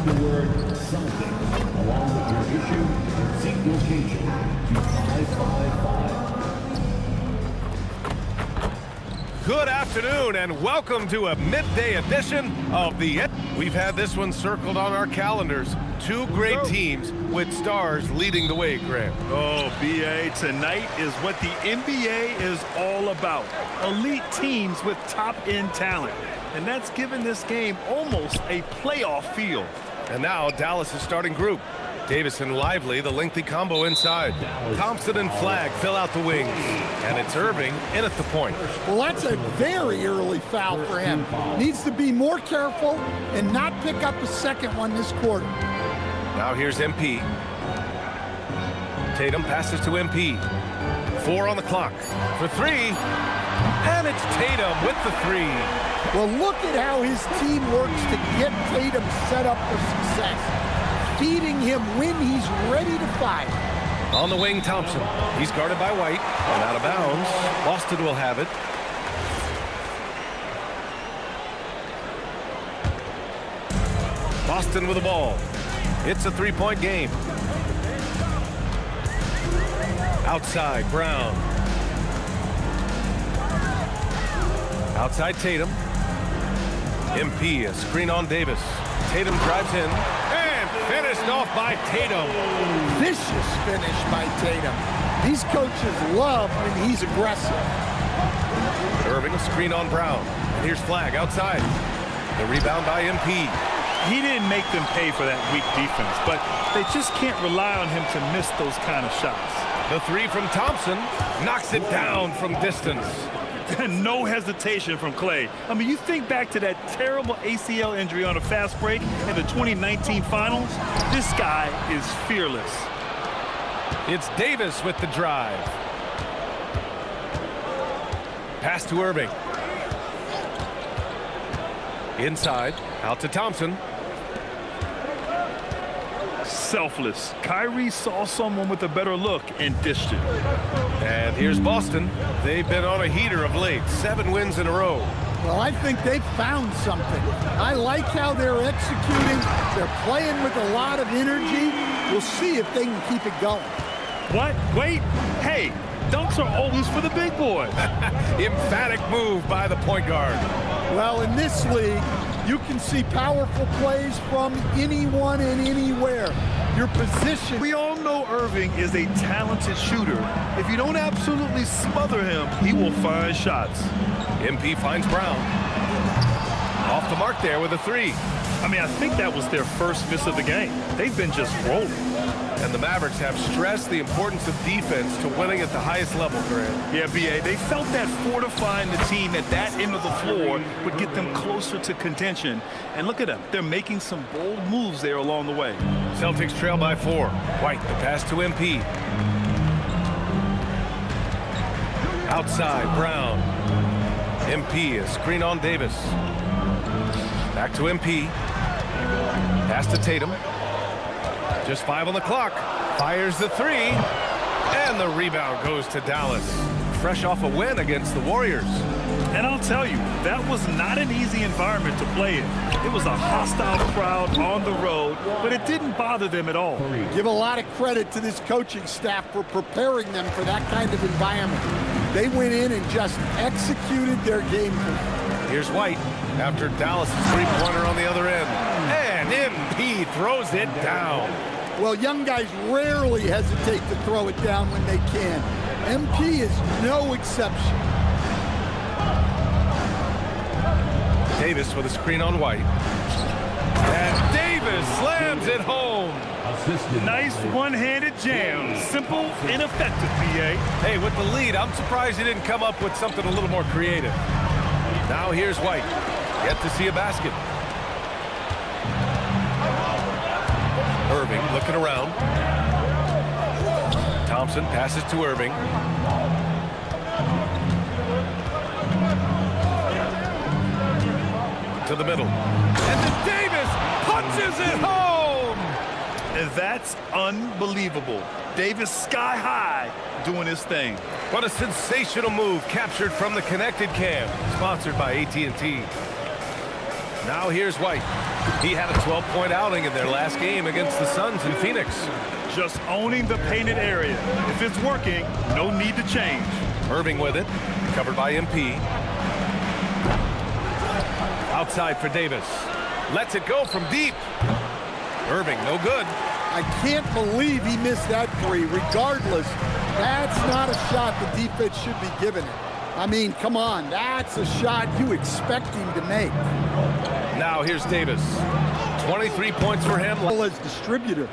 the word something along with your issue and seat location to 555. Good afternoon and welcome to a midday edition of the... We've had this one circled on our calendars. Two great teams with stars leading the way, Graham. Oh, B.A., tonight is what the NBA is all about. Elite teams with top-end talent. And that's given this game almost a playoff feel. And now Dallas' starting group. Davis and Lively, the lengthy combo inside. Thompson and Flagg fill out the wings. And it's Irving in at the point. Well, that's a very early foul for him. Needs to be more careful and not pick up a second one this quarter. Now here's MP. Tatum passes to MP. 4 on the clock for 3. And it's Tatum with the 3. Well, look at how his team works to get Tatum set up for success. Feeding him when he's ready to fire. On the wing, Thompson. He's guarded by White. And out of bounds. Boston will have it. Boston with the ball. It's a three-point game. Outside, Brown. Outside, Tatum. MP, a screen on Davis. Tatum drives in. And finished off by Tatum. Vicious finish by Tatum. These coaches love when he's aggressive. Irving, a screen on Brown. And here's Flagg outside. The rebound by MP. He didn't make them pay for that weak defense, but they just can't rely on him to miss those kind of shots. The 3 from Thompson knocks it down from distance. No hesitation from Clay. I mean, you think back to that terrible ACL injury on a fast break in the 2019 finals. This guy is fearless. It's Davis with the drive. Pass to Irving. Inside, out to Thompson. Selfless. Kyrie saw someone with a better look and dished it. And here's Boston. They've been on a heater of late. 7 wins in a row. Well, I think they've found something. I like how they're executing. They're playing with a lot of energy. We'll see if they can keep it going. What? Wait. Hey, dunks are always for the big boy. Emphatic move by the point guard. Well, in this league, you can see powerful plays from anyone and anywhere. Your position. We all know Irving is a talented shooter. If you don't absolutely smother him, he will find shots. MP finds Brown. Off the mark there with a 3. I mean, I think that was their first miss of the game. They've been just rolling. And the Mavericks have stressed the importance of defense to winning at the highest level, Grant. Yeah, B.A., they felt that fortifying the team at that end of the floor would get them closer to contention. And look at them. They're making some bold moves there along the way. Celtics trail by 4. White, the pass to MP. Outside, Brown. MP, a screen on Davis. Back to MP. Pass to Tatum. Just 5 on the clock. Fires the 3. And the rebound goes to Dallas. Fresh off a win against the Warriors. And I'll tell you, that was not an easy environment to play in. It was a hostile crowd on the road, but it didn't bother them at all. Give a lot of credit to this coaching staff for preparing them for that kind of environment. They went in and just executed their game plan. Here's White after Dallas' three-pointer on the other end. And MP throws it down. Well, young guys rarely hesitate to throw it down when they can. MP is no exception. Davis with a screen on White. And Davis slams it home. Nice one-handed jam. Simple and effective, B.A. Hey, with the lead, I'm surprised he didn't come up with something a little more creative. Now here's White. Yet to see a basket. Irving looking around. Thompson passes to Irving. To the middle. And then Davis punches it home! And that's unbelievable. Davis sky high doing his thing. What a sensational move captured from the connected cam. Sponsored by AT&T. Now here's White. He had a 12-point outing in their last game against the Suns in Phoenix. Just owning the painted area. If it's working, no need to change. Irving with it, covered by MP. Outside for Davis. Lets it go from deep. Irving, no good. I can't believe he missed that three. Regardless, that's not a shot the defense should be giving it. I mean, come on, that's a shot you expect him to make. Now here's Davis. 23 points for him. As distributor,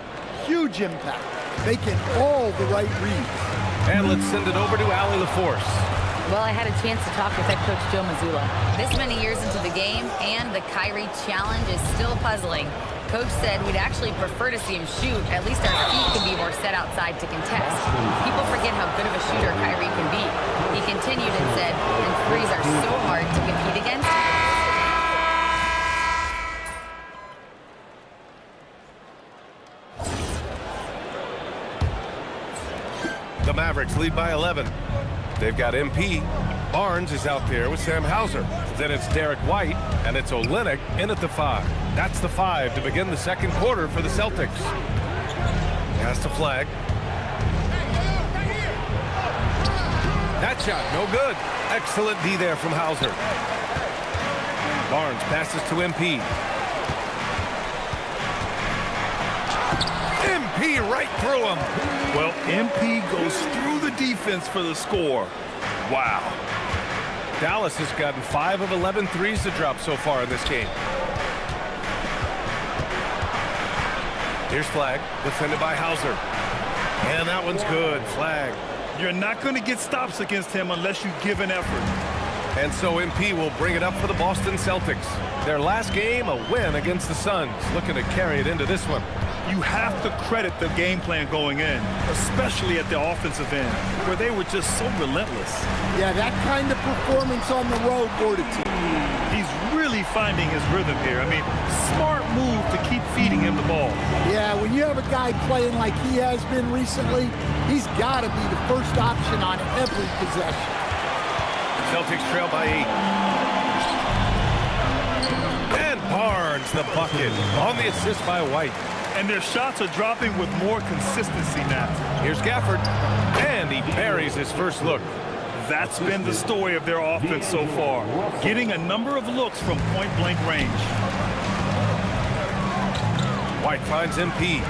huge impact, making all the right reads. And let's send it over to Allie LaForce. Well, I had a chance to talk with head coach Joe Mazzulla. This many years into the game, and the Kyrie challenge is still puzzling. Coach said we'd actually prefer to see him shoot. At least our feet can be more set outside to contest. People forget how good of a shooter Kyrie can be. He continued and said, and threes are so hard to compete against. The Mavericks lead by 11. They've got MP. Barnes is out there with Sam Hauser. Then it's Derek White, and it's Olynyk in at the 5. That's the 5 to begin the second quarter for the Celtics. Has to flag. That shot, no good. Excellent D there from Hauser. Barnes passes to MP. MP right through him. Well, MP goes through the defense for the score. Wow. Dallas has gotten 5 of 11 threes to drop so far in this game. Here's flag, defended by Hauser. And that one's good, flag. You're not going to get stops against him unless you give an effort. And so MP will bring it up for the Boston Celtics. Their last game, a win against the Suns, looking to carry it into this one. You have to credit the game plan going in, especially at the offensive end, where they were just so relentless. Yeah, that kind of performance on the road, fortitude. He's really finding his rhythm here. I mean, smart move to keep feeding him the ball. Yeah, when you have a guy playing like he has been recently, he's got to be the first option on every possession. Celtics trail by 8. And Barnes, the bucket, on the assist by White. And their shots are dropping with more consistency now. Here's Gafford, and he buries his first look. That's been the story of their offense so far, getting a number of looks from point-blank range. White finds MP.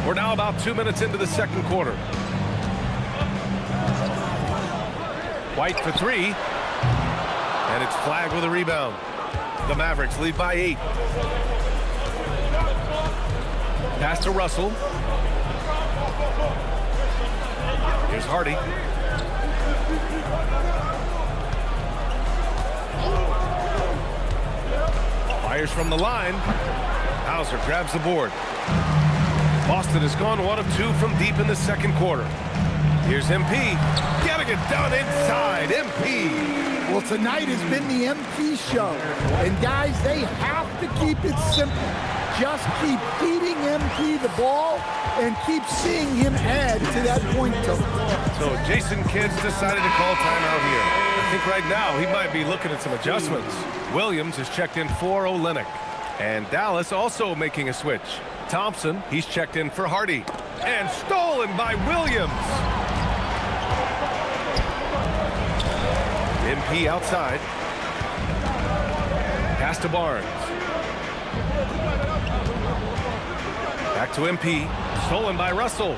We're now about 2 minutes into the second quarter. White for 3, and it's flagged with a rebound. The Mavericks lead by 8. Pass to Russell. Here's Hardy. Fires from the line. Hauser grabs the board. Boston has gone 1 of 2 from deep in the second quarter. Here's MP. Getting it done inside. MP. Well, tonight has been the MP show. And guys, they have to keep it simple. Just keep feeding MP the ball and keep seeing him add to that point total. So Jason Kidd's decided to call timeout here. I think right now he might be looking at some adjustments. Williams has checked in for Olynyk. And Dallas also making a switch. Thompson, he's checked in for Hardy. And stolen by Williams. MP outside. Pass to Barnes. Back to MP. Stolen by Russell.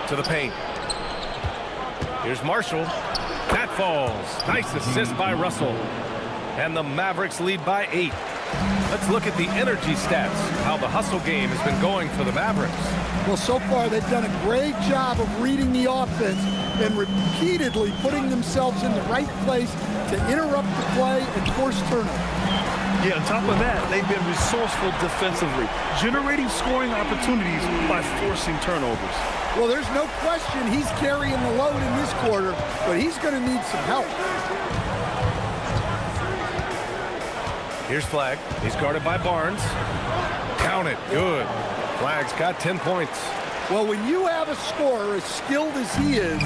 To the paint. Here's Marshall. That falls. Nice assist by Russell. And the Mavericks lead by 8. Let's look at the energy stats, how the hustle game has been going for the Mavericks. Well, so far they've done a great job of reading the offense and repeatedly putting themselves in the right place to interrupt the play and force turnovers. Yeah, on top of that, they've been resourceful defensively, generating scoring opportunities by forcing turnovers. Well, there's no question he's carrying the load in this quarter, but he's going to need some help. Here's Flag. He's guarded by Barnes. Count it. Good. Flag's got 10 points. Well, when you have a scorer as skilled as he is,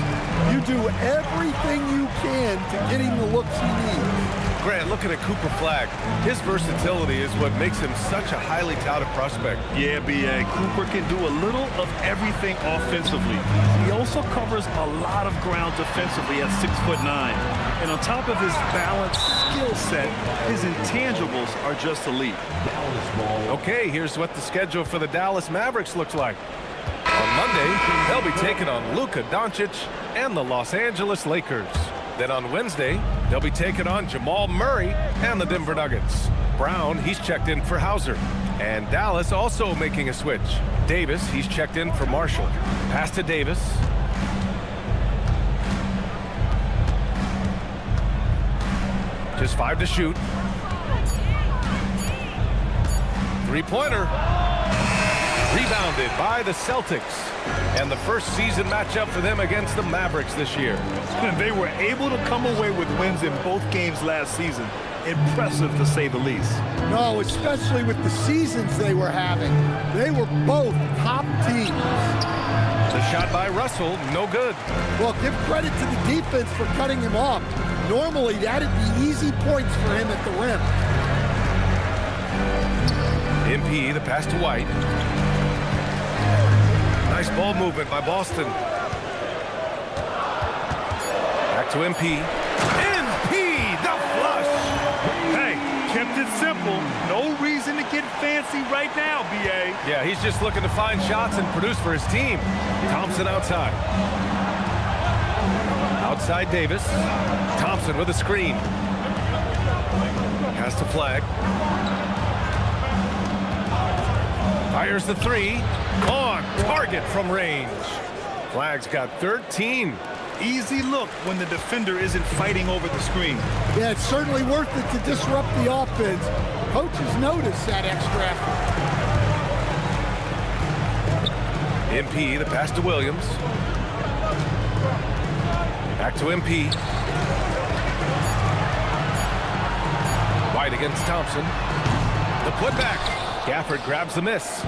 you do everything you can to get him the looks he needs. Grant, looking at Cooper Flagg, his versatility is what makes him such a highly touted prospect. Yeah, B.A. Cooper can do a little of everything offensively. He also covers a lot of ground defensively at 6'9". And on top of his balanced skill set, his intangibles are just elite. Okay, here's what the schedule for the Dallas Mavericks looks like. On Monday, they'll be taking on Luka Doncic and the Los Angeles Lakers. Then on Wednesday, they'll be taking on Jamal Murray and the Denver Nuggets. Brown, he's checked in for Hauser. And Dallas also making a switch. Davis, he's checked in for Marshall. Pass to Davis. Just 5 to shoot. Three-pointer. Rebounded by the Celtics. And the first season matchup for them against the Mavericks this year. And they were able to come away with wins in both games last season. Impressive, to say the least. No, especially with the seasons they were having. They were both top teams. The shot by Russell, no good. Well, give credit to the defense for cutting him off. Normally, that'd be easy points for him at the rim. MP, the pass to White. Nice ball movement by Boston. Back to MP. MP, the flush. Hey, kept it simple. No reason to get fancy right now, B.A. Yeah, he's just looking to find shots and produce for his team. Thompson outside. Outside Davis. Thompson with a screen. Pass to Flagg. Fires the three. On target from range. Flagg's got 13. Easy look when the defender isn't fighting over the screen. Yeah, it's certainly worth it to disrupt the offense. Coaches notice that extra effort. MP, the pass to Williams. Back to MP. White against Thompson. The putback. Gafford grabs the miss.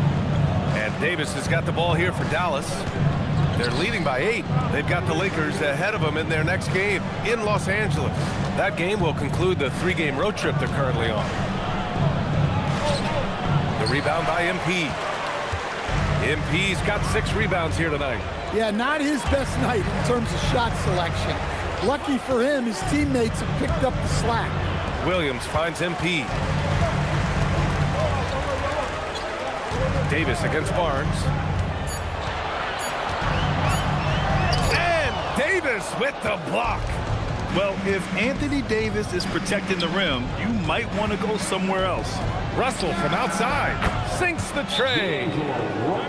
And Davis has got the ball here for Dallas. They're leading by 8. They've got the Lakers ahead of them in their next game in Los Angeles. That game will conclude the 3-game road trip they're currently on. The rebound by MP. MP's got 6 rebounds here tonight. Yeah, not his best night in terms of shot selection. Lucky for him, his teammates have picked up the slack. Williams finds MP. Davis against Barnes. And Davis with the block. Well, if Anthony Davis is protecting the rim, you might want to go somewhere else. Russell from outside sinks the tray.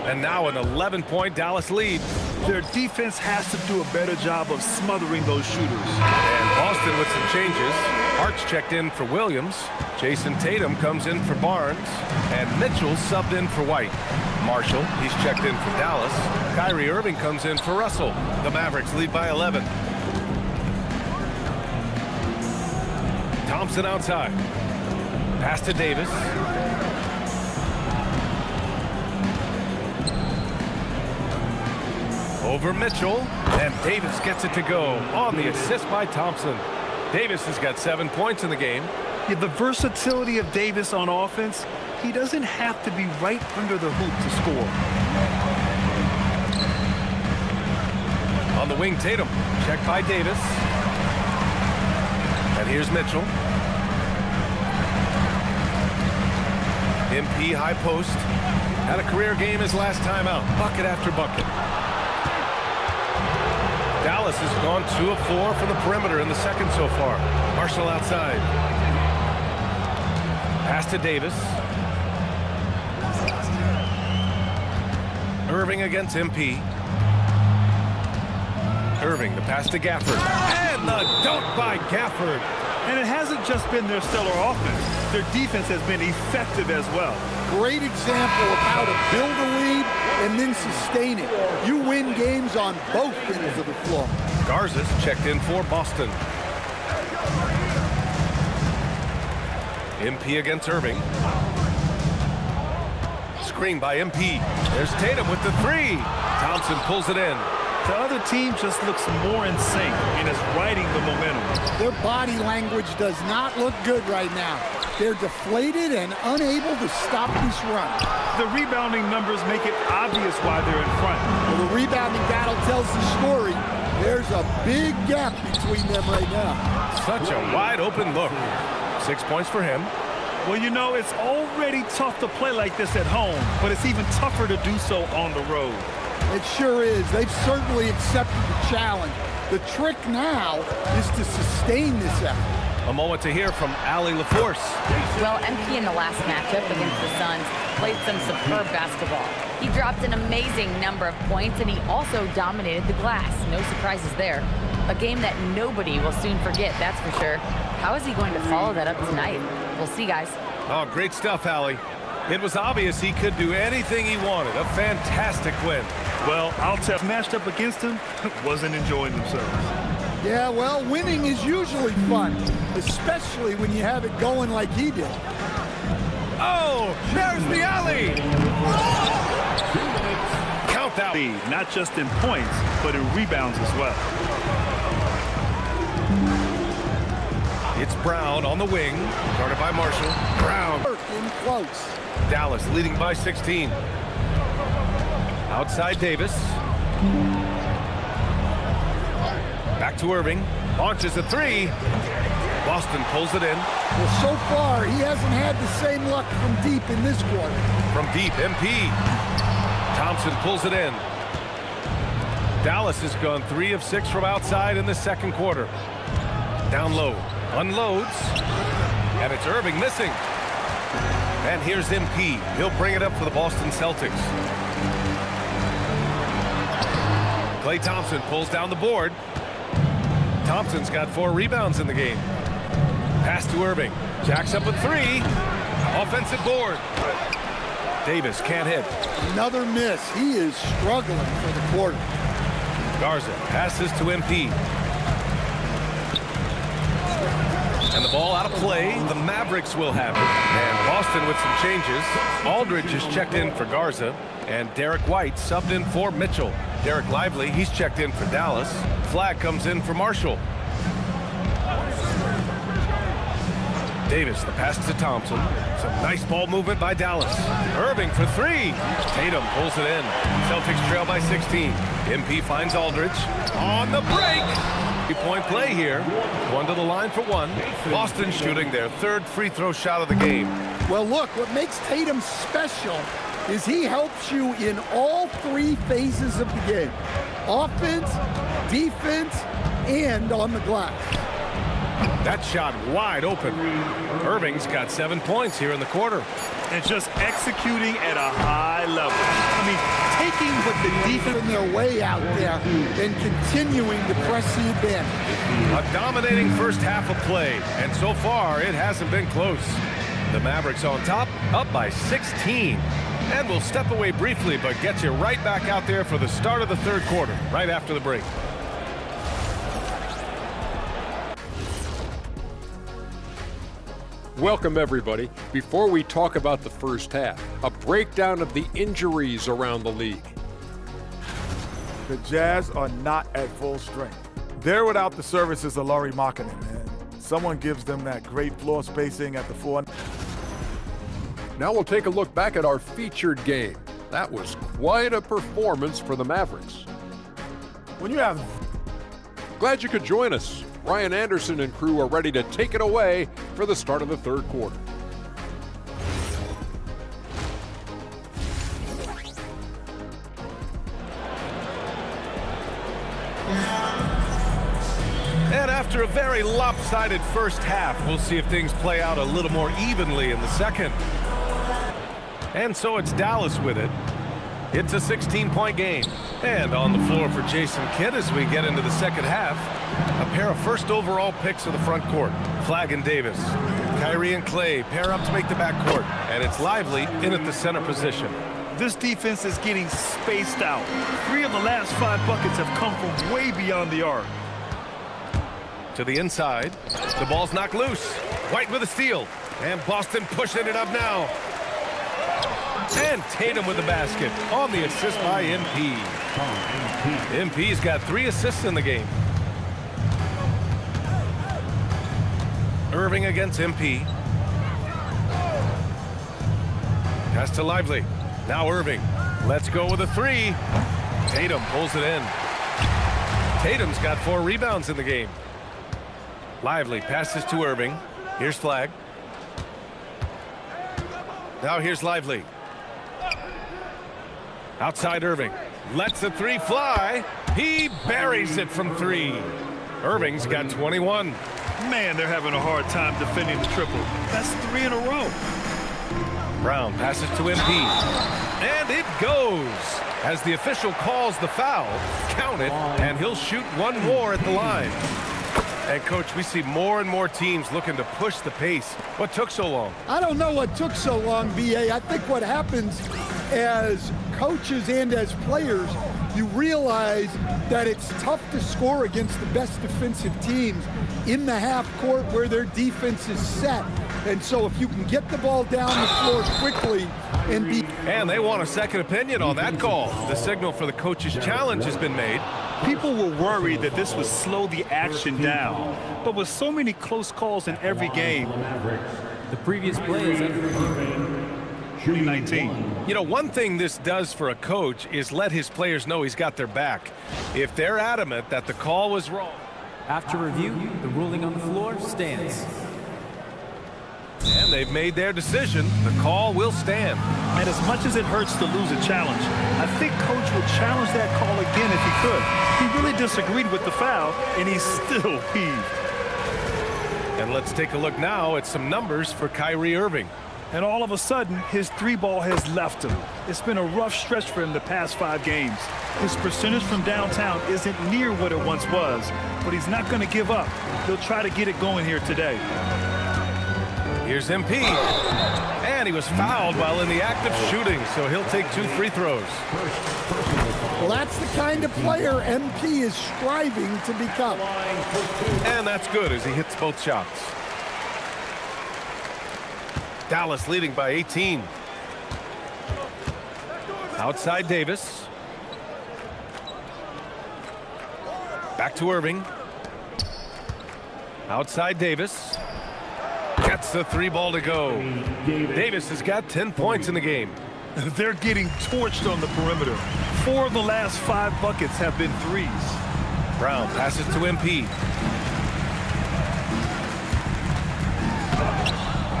And now an 11-point Dallas lead. Their defense has to do a better job of smothering those shooters. And Boston with some changes. Hart's checked in for Williams. Jason Tatum comes in for Barnes. And Mitchell subbed in for White. Marshall, he's checked in for Dallas. Kyrie Irving comes in for Russell. The Mavericks lead by 11. Thompson outside. Pass to Davis. Over Mitchell. And Davis gets it to go on the assist by Thompson. Davis has got 7 points in the game. Yeah, the versatility of Davis on offense, he doesn't have to be right under the hoop to score. On the wing, Tatum. Checked by Davis. And here's Mitchell. MP high post. Had a career game his last time out. Bucket after bucket. Dallas has gone 2 of 4 from the perimeter in the second so far. Marshall outside. Pass to Davis. Irving against MP. Irving, the pass to Gafford. And the dunk by Gafford. And it hasn't just been their stellar offense. Their defense has been effective as well. Great example of how to build a lead and then sustain it. You win games on both ends of the floor. Garza's checked in for Boston. MP against Irving. screen by MP. There's Tatum with the three. Thompson pulls it in. The other team just looks more in sync and is riding the momentum. Their body language does not look good right now. They're deflated and unable to stop this run. The rebounding numbers make it obvious why they're in front. Well, the rebounding battle tells the story. There's a big gap between them right now. Such a wide open look. 6 points for him. Well, you know, it's already tough to play like this at home, but it's even tougher to do so on the road. It sure is. They've certainly accepted the challenge. The trick now is to sustain this effort. A moment to hear from Allie LaForce. Well, MP in the last matchup against the Suns played some superb basketball. He dropped an amazing number of points, and he also dominated the glass. No surprises there. A game that nobody will soon forget, that's for sure. How is he going to follow that up tonight? We'll see, guys. Oh, great stuff, Allie. It was obvious he could do anything he wanted. A fantastic win. Well, I'll tell you, matched up against him, wasn't enjoying themselves. Yeah, well, winning is usually fun, especially when you have it going like he did. Oh, there's the alley. Count that. Not just in points, but in rebounds as well. It's Brown on the wing, guarded by Marshall. Brown. In close. Dallas leading by 16. Outside Davis. Back to Irving. Launches a three. Boston pulls it in. Well, so far, he hasn't had the same luck from deep in this quarter. From deep, MP. Thompson pulls it in. Dallas has gone 3 of 6 from outside in the second quarter. Down low. Unloads. And it's Irving missing. And here's MP. He'll bring it up for the Boston Celtics. Klay Thompson pulls down the board. Thompson's got 4 rebounds in the game. Pass to Irving. Jacks up a 3. Offensive board. Davis can't hit. Another miss. He is struggling for the quarter. Garza passes to MP. And the ball out of play. The Mavericks will have it. And Boston with some changes. Aldridge is checked in for Garza. And Derek White subbed in for Mitchell. Derek Lively, he's checked in for Dallas. Flag comes in for Marshall. Davis, the pass to Thompson. Some nice ball movement by Dallas. Irving for 3. Tatum pulls it in. Celtics trail by 16. MP finds Aldridge. On the break. 3-point play here. 1 to the line for 1. Boston shooting their 3rd free throw shot of the game. Well, look, what makes Tatum special is he helps you in all 3 phases of the game. Offense, defense, and on the glass. That shot wide open. Irving's got 7 points here in the quarter. And just executing at a high level. I mean, taking what the defense... their way out there and continuing to press the advantage. A dominating first half of play, and so far it hasn't been close. The Mavericks on top, up by 16. And we'll step away briefly, but get you right back out there for the start of the 3rd quarter, right after the break. Welcome, everybody. Before we talk about the first half, a breakdown of the injuries around the league. The Jazz are not at full strength. They're without the services of Lauri Markkanen, man. Someone gives them that great floor spacing at the 4. Now we'll take a look back at our featured game. That was quite a performance for the Mavericks. When you have... Glad you could join us. Ryan Anderson and crew are ready to take it away for the start of the 3rd quarter. And after a very lopsided first half, we'll see if things play out a little more evenly in the second. And so it's Dallas with it. It's a 16-point game. And on the floor for Jason Kidd as we get into the second half, a pair of first overall picks of the front court. Flag and Davis. Kyrie and Klay pair up to make the backcourt. And it's Lively in at the center position. This defense is getting spaced out. 3 of the last 5 buckets have come from way beyond the arc. To the inside. The ball's knocked loose. White with a steal. And Boston pushing it up now. And Tatum with the basket on the assist by MP. MP's got 3 assists in the game. Irving against MP. Pass to Lively. Now Irving. Let's go with a 3. Tatum pulls it in. Tatum's got 4 rebounds in the game. Lively passes to Irving. Here's Flag. Now here's Lively. Outside Irving. Lets the 3 fly. He buries it from 3. Irving's got 21. Man, they're having a hard time defending the triple. That's 3 in a row. Brown passes to MP. And it goes. As the official calls the foul, count it, and he'll shoot 1 more at the line. And, Coach, we see more and more teams looking to push the pace. What took so long? I don't know what took so long, B.A. I think what happens as coaches and as players, you realize that it's tough to score against the best defensive teams in the half court where their defense is set. And so if you can get the ball down the floor quickly and be... And they want a second opinion on that call. The signal for the coach's challenge has been made. People were worried that this would slow the action down. But with so many close calls in every game, the previous play is under review. 19. You know, one thing this does for a coach is let his players know he's got their back. If they're adamant that the call was wrong. After review, the ruling on the floor stands. And they've made their decision. The call will stand. And as much as it hurts to lose a challenge, I think Coach will challenge that call again if he could. He really disagreed with the foul, and he's still peeved. And let's take a look now at some numbers for Kyrie Irving. And all of a sudden, his 3-ball has left him. It's been a rough stretch for him the past 5 games. His percentage from downtown isn't near what it once was, but he's not going to give up. He'll try to get it going here today. Here's MP. And he was fouled while in the act of shooting, so he'll take 2 free throws. Well, that's the kind of player MP is striving to become. And that's good as he hits both shots. Dallas leading by 18. Outside Davis. Back to Irving. Outside Davis. Gets the 3-ball to go. Davis has got 10 points in the game. They're getting torched on the perimeter. 4 of the last 5 buckets have been 3s. Brown passes to MP.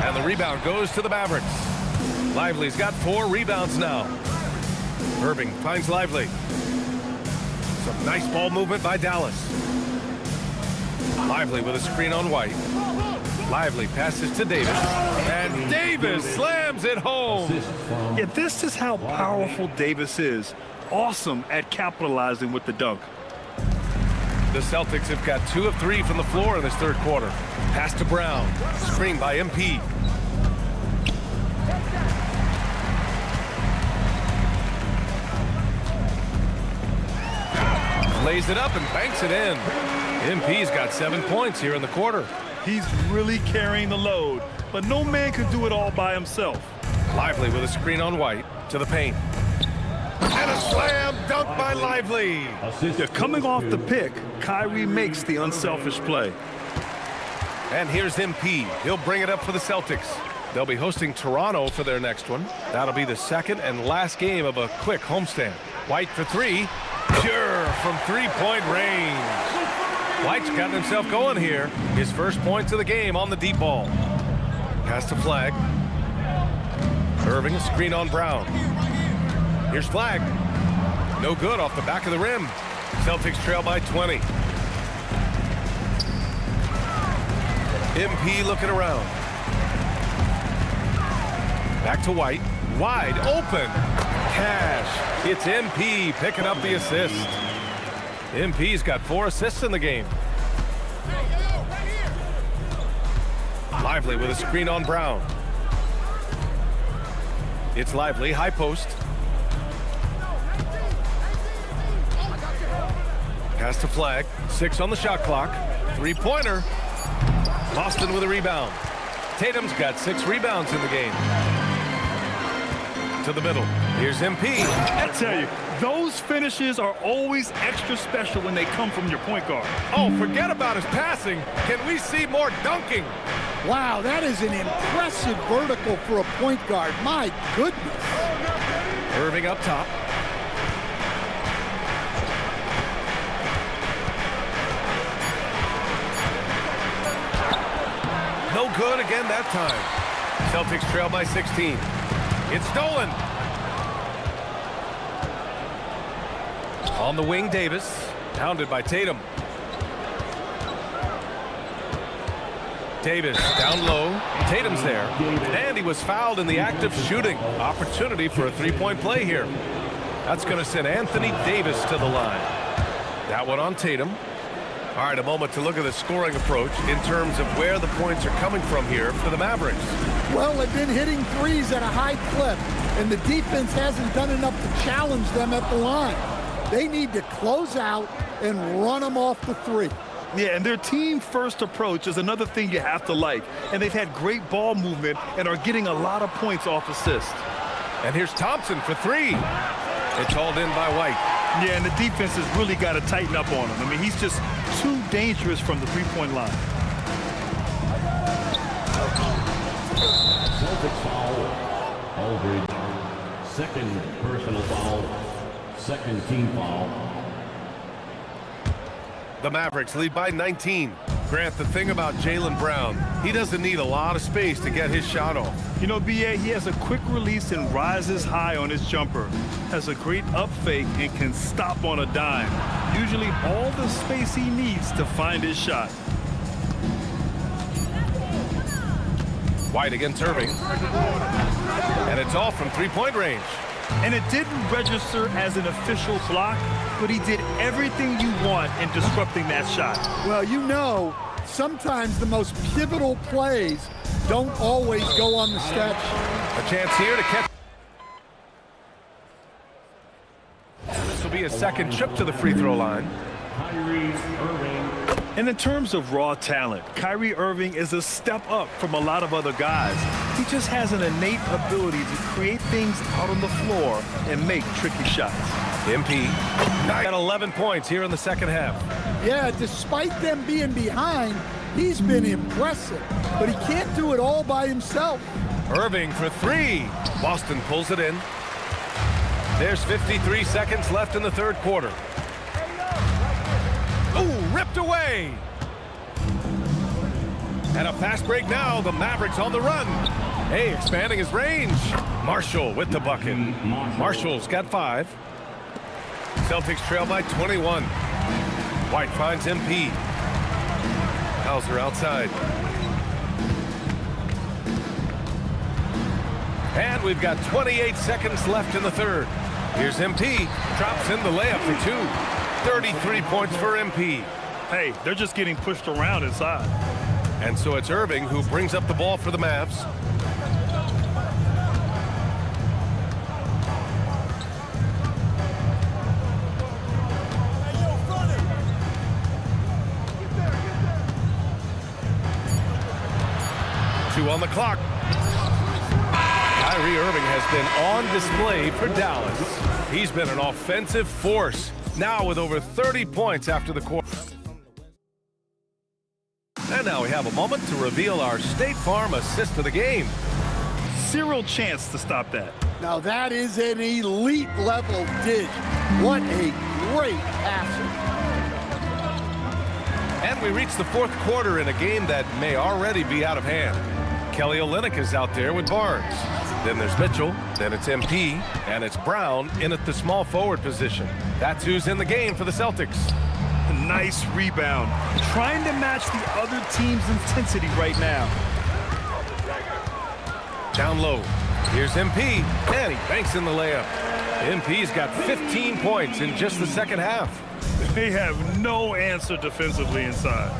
And the rebound goes to the Mavericks. Lively's got 4 rebounds now. Irving finds Lively. Some nice ball movement by Dallas. Lively with a screen on White. Lively passes to Davis. And Davis slams it home. Yeah, this is how powerful Davis is. Awesome at capitalizing with the dunk. The Celtics have got 2 of 3 from the floor in this 3rd quarter. Pass to Brown. Screen by MP. Lays it up and banks it in. MP's got 7 points here in the quarter. He's really carrying the load, but no man can do it all by himself. Lively with a screen on White to the paint. And a slam dunk by Lively. Yeah, coming off the pick, Kyrie makes the unselfish play. And here's MP. He'll bring it up for the Celtics. They'll be hosting Toronto for their next one. That'll be the 2nd and last game of a quick homestand. White for 3. Pure from 3-point range. White's gotten himself going here. His first points of the game on the deep ball. Pass to Flag. Irving, a screen on Brown. Here's Flag. No good off the back of the rim. Celtics trail by 20. MP looking around. Back to White. Wide open. Cash. It's MP picking up the assist. MP's got 4 assists in the game. Lively with a screen on Brown. It's Lively, high post. Pass to Flag. 6 on the shot clock. 3-pointer. Boston with a rebound. Tatum's got 6 rebounds in the game. to the middle. Here's MP. I tell you, those finishes are always extra special when they come from your point guard. Oh, forget about his passing. Can we see more dunking? Wow, that is an impressive vertical for a point guard. My goodness. Irving up top. No good again that time. Celtics trail by 16. It's stolen. On the wing, Davis. Pounded by Tatum. Davis down low. Tatum's there. And he was fouled in the act of shooting. Opportunity for a three-point play here. That's going to send Anthony Davis to the line. That one on Tatum. All right, a moment to look at the scoring approach in terms of where the points are coming from here for the Mavericks. Well, they've been hitting threes at a high clip, and the defense hasn't done enough to challenge them at the line. They need to close out and run them off the three. Yeah, and their team-first approach is another thing you have to like. And they've had great ball movement and are getting a lot of points off assists. And here's Thompson for three. It's hauled in by White. Yeah, and the defense has really got to tighten up on him. I mean, he's just too dangerous from the three-point line. Celtics foul. Aldridge. Second personal foul. Second team foul. The Mavericks lead by 19. Grant, the thing about Jaylen Brown, he doesn't need a lot of space to get his shot off. You know, B.A., he has a quick release and rises high on his jumper. Has a great up fake and can stop on a dime. Usually all the space he needs to find his shot. White against Irving. And it's off from three-point range. And it didn't register as an official block, but he did everything you want in disrupting that shot. Well, you know, sometimes the most pivotal plays don't always go on the stretch. A chance here to catch. This will be a second trip to the free throw line. Kyrie Irving. And in terms of raw talent, Kyrie Irving is a step up from a lot of other guys. He just has an innate ability to create things out on the floor and make tricky shots. MP got 11 points here in the second half. Yeah, despite them being behind, he's been impressive, but he can't do it all by himself. Irving for three. Boston pulls it in. There's 53 seconds left in the third quarter. Ooh, ripped away. And a fast break now. The Mavericks on the run. Hey, expanding his range. Marshall with the bucket. Marshall's got 5. Celtics trail by 21. White finds MP. Hauser outside. And we've got 28 seconds left in the third. Here's MP. Drops in the layup for 2. 33 points for MP. Hey, they're just getting pushed around inside. And so it's Irving who brings up the ball for the Mavs. Two on the clock. Kyrie Irving has been on display for Dallas. He's been an offensive force, now with over 30 points after the quarter. And now we have a moment to reveal our State Farm assist of the game. Zero chance to stop that. Now that is an elite level dig. What a great passer. And we reach the fourth quarter in a game that may already be out of hand. Kelly Olynyk is out there with Barnes. Then there's Mitchell, then it's MP, and it's Brown in at the small forward position. That's who's in the game for the Celtics. Nice rebound. Trying to match the other team's intensity right now. Down low. Here's MP, and he banks in the layup. MP's got 15 points in just the second half. They have no answer defensively inside.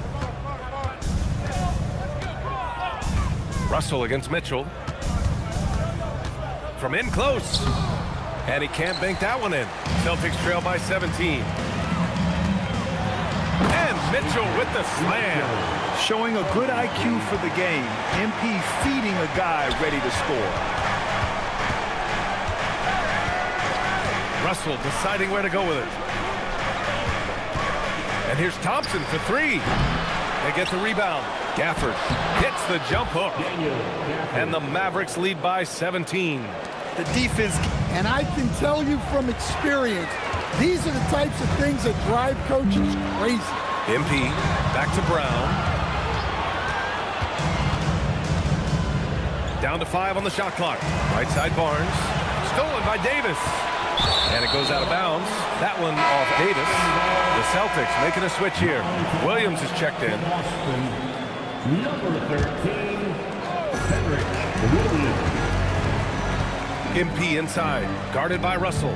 Russell against Mitchell. From in close. And he can't bank that one in. Celtics trail by 17. And Mitchell with the slam. Showing a good IQ for the game. MP feeding a guy ready to score. Russell deciding where to go with it. And here's Thompson for three. They get the rebound. Gafford hits the jump hook. And the Mavericks lead by 17. The defense. And I can tell you from experience, these are the types of things that drive coaches crazy. MP back to Brown. Down to 5 on the shot clock. Right side Barnes. Stolen by Davis. And it goes out of bounds. That one off Davis. The Celtics making a switch here. Williams is checked in. Boston, number 13, Cedric Williams. MP inside, guarded by Russell.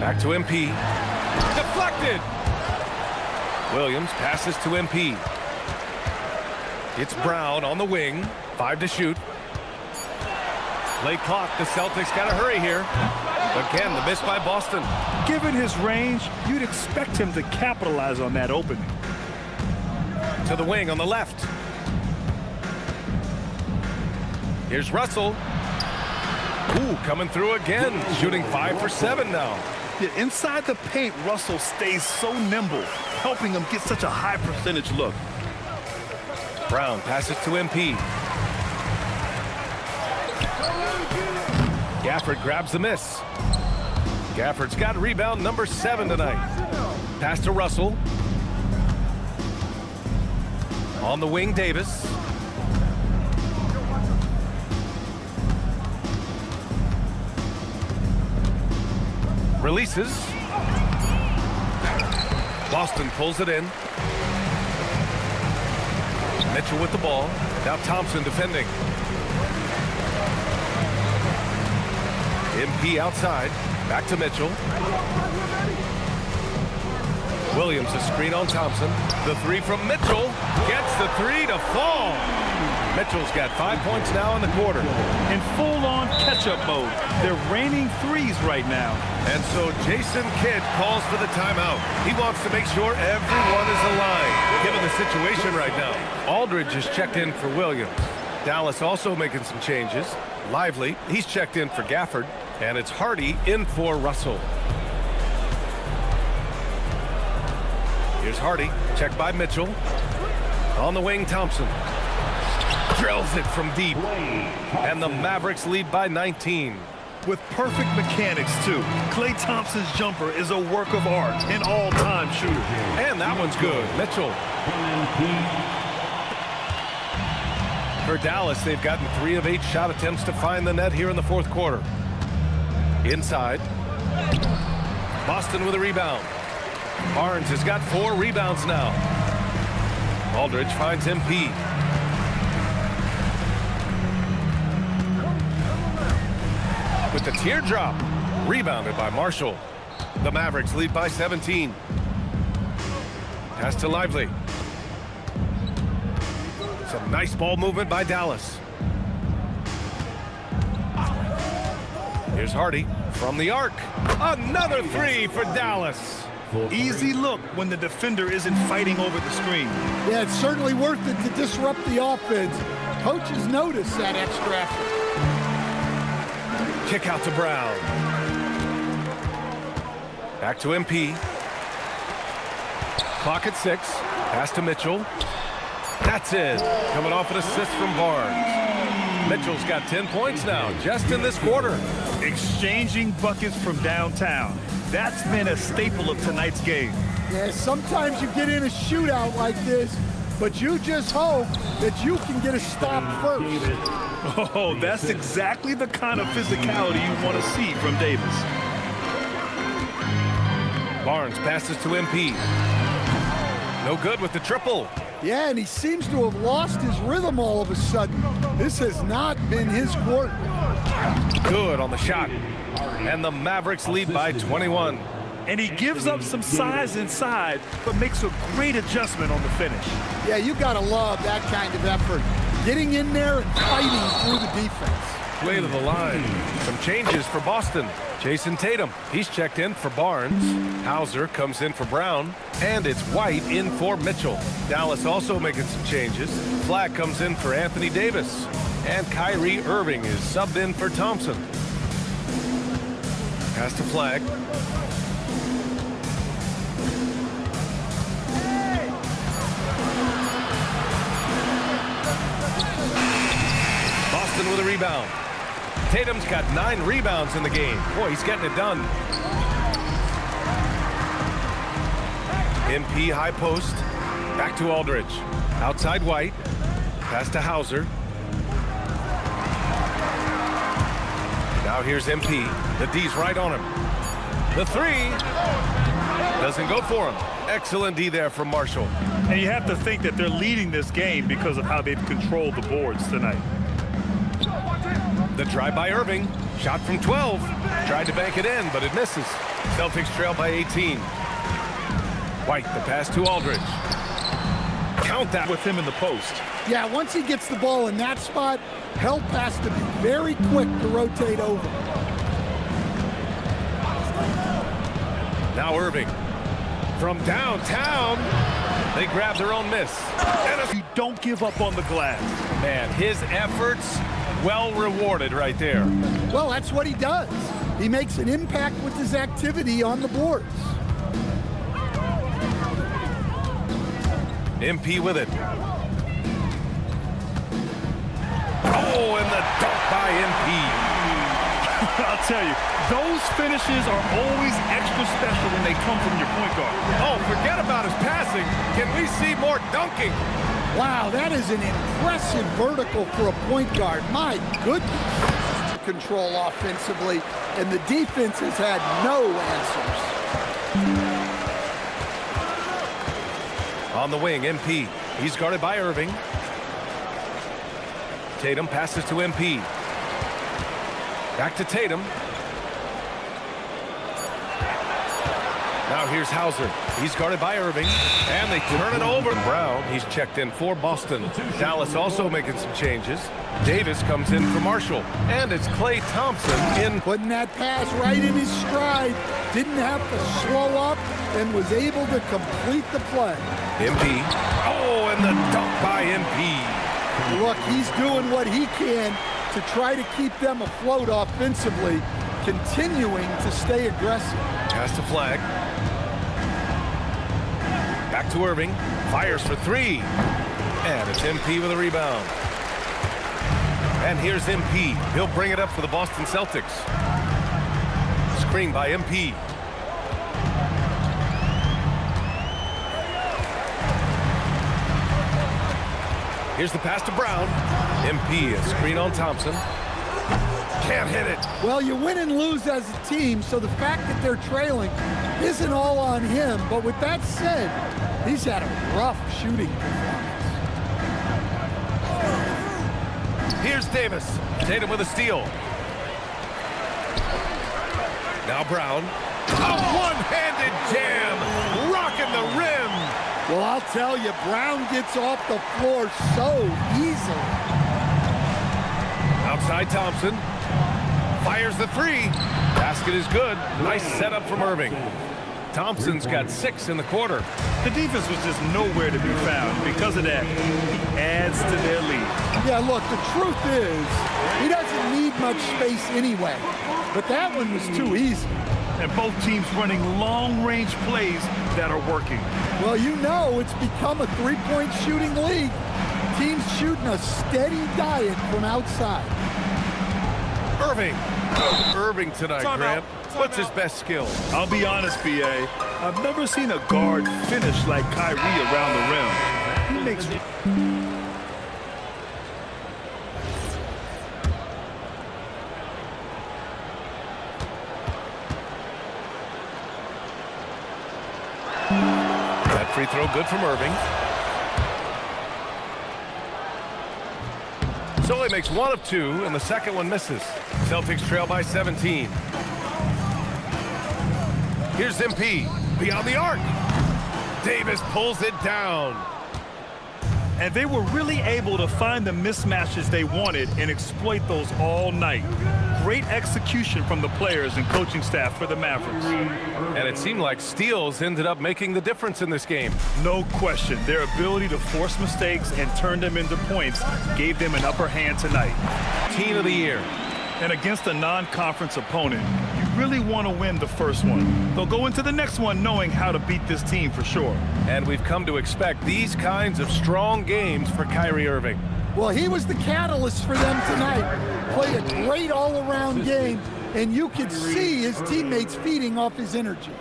Back to MP. Deflected! Williams passes to MP. It's Brown on the wing. 5 to shoot. Late clock. The Celtics got to hurry here. Again, the miss by Boston. Given his range, you'd expect him to capitalize on that opening. To the wing on the left. Here's Russell. Ooh, coming through again. Shooting 5 for 7 now. Yeah, inside the paint, Russell stays so nimble, helping him get such a high percentage look. Brown passes to MP. Gafford grabs the miss. Gafford's got rebound number 7 tonight. Pass to Russell. On the wing, Davis. Releases. Boston pulls it in. Mitchell with the ball. Now Thompson defending. MP outside. Back to Mitchell. Williams a screen on Thompson. The three from Mitchell. Gets the three to fall. Mitchell's got 5 points now in the quarter. In full-on catch-up mode. They're raining threes right now. And so Jason Kidd calls for the timeout. He wants to make sure everyone is aligned, given the situation right now. Aldridge is checked in for Williams. Dallas also making some changes. Lively, he's checked in for Gafford. And it's Hardy in for Russell. Here's Hardy, checked by Mitchell. On the wing, Thompson. Drills it from deep. And the Mavericks lead by 19. With perfect mechanics, too. Klay Thompson's jumper is a work of art, an all-time shooter. And that one's good. Mitchell. For Dallas, they've gotten 3 of 8 shot attempts to find the net here in the fourth quarter. Inside. Boston with a rebound. Barnes has got 4 rebounds now. Aldridge finds MP. With the teardrop. Rebounded by Marshall. The Mavericks lead by 17. Pass to Lively. Some nice ball movement by Dallas. Here's Hardy from the arc. Another 3 for Dallas. Easy look when the defender isn't fighting over the screen. Yeah, it's certainly worth it to disrupt the offense. Coaches notice that extra effort. Kick out to Brown. Back to MP. Clock at 6. Pass to Mitchell. That's it. Coming off an assist from Barnes. Mitchell's got 10 points now, just in this quarter. Exchanging buckets from downtown. That's been a staple of tonight's game. Yeah, sometimes you get in a shootout like this, but you just hope that you can get a stop first. Oh, that's exactly the kind of physicality you want to see from Davis. Barnes passes to MP. No good with the triple. Yeah, and he seems to have lost his rhythm all of a sudden. This has not been his quarter. Good on the shot. And the Mavericks lead by 21. And he gives up some size inside, but makes a great adjustment on the finish. Yeah, you gotta love that kind of effort. Getting in there and fighting through the defense. Way to the line. Some changes for Boston. Jason Tatum, he's checked in for Barnes. Hauser comes in for Brown. And it's White in for Mitchell. Dallas also making some changes. Flack comes in for Anthony Davis. And Kyrie Irving is subbed in for Thompson. Pass to Flag. Boston with a rebound. Tatum's got 9 rebounds in the game. Boy, he's getting it done. MP high post. Back to Aldridge. Outside White. Pass to Hauser. Now here's MP. The D's right on him. The 3 doesn't go for him. Excellent D there from Marshall. And you have to think that they're leading this game because of how they've controlled the boards tonight. The drive by Irving. Shot from 12. Tried to bank it in, but it misses. Celtics trail by 18. White, the pass to Aldridge. Count that with him in the post. Yeah, once he gets the ball in that spot, help has to be very quick to rotate over. Now Irving. From downtown, they grab their own miss. And if you don't give up on the glass. Man, his efforts well rewarded right there. Well, that's what he does. He makes an impact with his activity on the boards. MP with it. Oh, and the dunk by MP. I'll tell you, those finishes are always extra special when they come from your point guard. Oh, forget about his passing. Can we see more dunking? Wow, that is an impressive vertical for a point guard. My goodness. Control offensively, and the defense has had no answers. On the wing, MP. He's guarded by Irving. Tatum passes to MP. Back to Tatum. Now here's Hauser. He's guarded by Irving. And they turn it over. Brown, he's checked in for Boston. Dallas also making some changes. Davis comes in for Marshall. And it's Klay Thompson in. Putting that pass right in his stride. Didn't have to slow up and was able to complete the play. MP. Oh, and the dunk by MP. Look, he's doing what he can to try to keep them afloat offensively, continuing to stay aggressive. Pass to Flag. Back to Irving. Fires for 3. And it's MP with a rebound. And here's MP. He'll bring it up for the Boston Celtics. Screen by MP. Here's the pass to Brown. MP, a screen on Thompson. Can't hit it. Well, you win and lose as a team, so the fact that they're trailing isn't all on him. But with that said, he's had a rough shooting performance. Here's Davis. Tatum with a steal. Now Brown. A one-handed jam. Rocking the rim. Well, I'll tell you, Brown gets off the floor so easily. Outside Thompson. Fires the 3. Basket is good. Nice setup from Irving. Thompson's got 6 in the quarter. The defense was just nowhere to be found. Because of that, he adds to their lead. Yeah, look, the truth is, he doesn't need much space anyway. But that one was too easy. And both teams running long-range plays that are working. Well, you know it's become a three-point shooting league. Teams shooting a steady diet from outside. Irving. Irving tonight, Grant. What's his best skill? I'll be honest, B.A. I've never seen a guard finish like Kyrie around the rim. He makes... That free throw good from Irving. So he makes 1 of 2, and the second one misses. Celtics trail by 17. Here's MP. Beyond the arc. Davis pulls it down. And they were really able to find the mismatches they wanted and exploit those all night. Great execution from the players and coaching staff for the Mavericks. And it seemed like steals ended up making the difference in this game. No question. Their ability to force mistakes and turn them into points gave them an upper hand tonight. Team of the year. And against a non-conference opponent, you really want to win the first one. They'll go into the next one knowing how to beat this team for sure. And we've come to expect these kinds of strong games for Kyrie Irving. Well, he was the catalyst for them tonight. Played a great all-around game, and you could see his teammates feeding off his energy.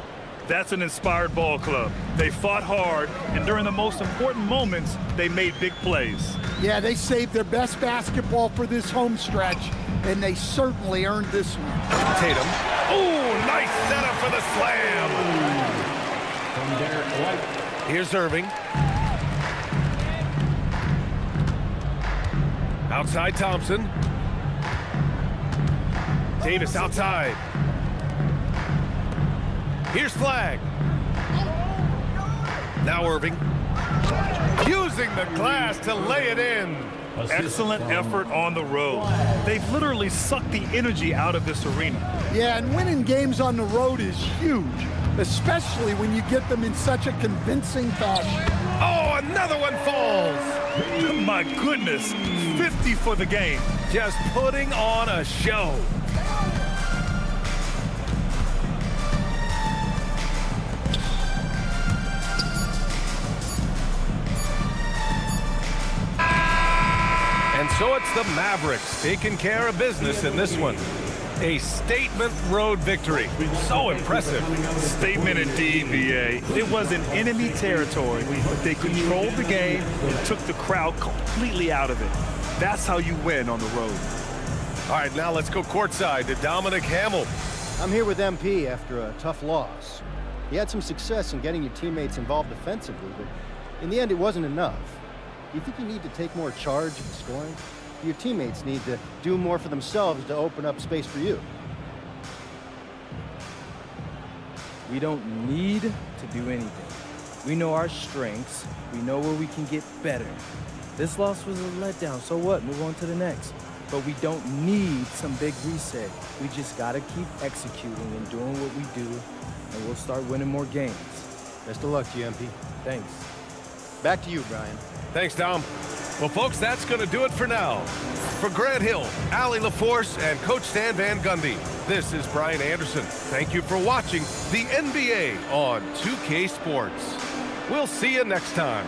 That's an inspired ball club. They fought hard, and during the most important moments, they made big plays. Yeah, they saved their best basketball for this home stretch, and they certainly earned this one. Tatum. Ooh, nice setup for the slam. Here's Irving. Outside Thompson. Davis outside. Here's Flag. Now Irving. Using the glass to lay it in. Excellent effort on the road. They've literally sucked the energy out of this arena. Yeah, and winning games on the road is huge, especially when you get them in such a convincing fashion. Oh, another one falls. My goodness, 50 for the game. Just putting on a show. And so it's the Mavericks taking care of business in this one. A statement road victory. So impressive. Statement indeed, BA. It was in enemy territory, but they controlled the game and took the crowd completely out of it. That's how you win on the road. All right, now let's go courtside to Dominic Hamill. I'm here with MP after a tough loss. You had some success in getting your teammates involved defensively, but in the end it wasn't enough. Do you think you need to take more charge of the scoring? Your teammates need to do more for themselves to open up space for you. We don't need to do anything. We know our strengths. We know where we can get better. This loss was a letdown, so what? Move on to the next. But we don't need some big reset. We just gotta keep executing and doing what we do, and we'll start winning more games. Best of luck to you, MP. Thanks. Back to you, Brian. Thanks, Dom. Well, folks, that's going to do it for now. For Grant Hill, Allie LaForce, and Coach Stan Van Gundy, this is Brian Anderson. Thank you for watching the NBA on 2K Sports. We'll see you next time.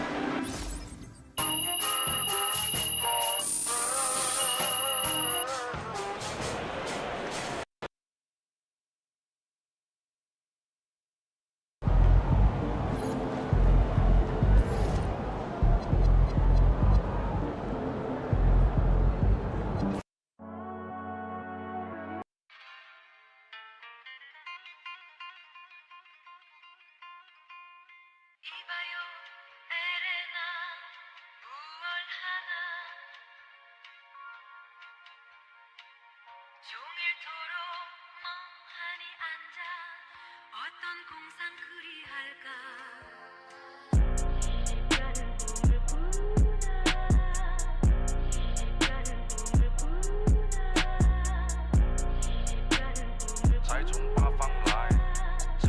이봐요 에레나 무얼 하나 종일토록 멍하니 앉아 어떤 공상 그리할까 才从八方来，才。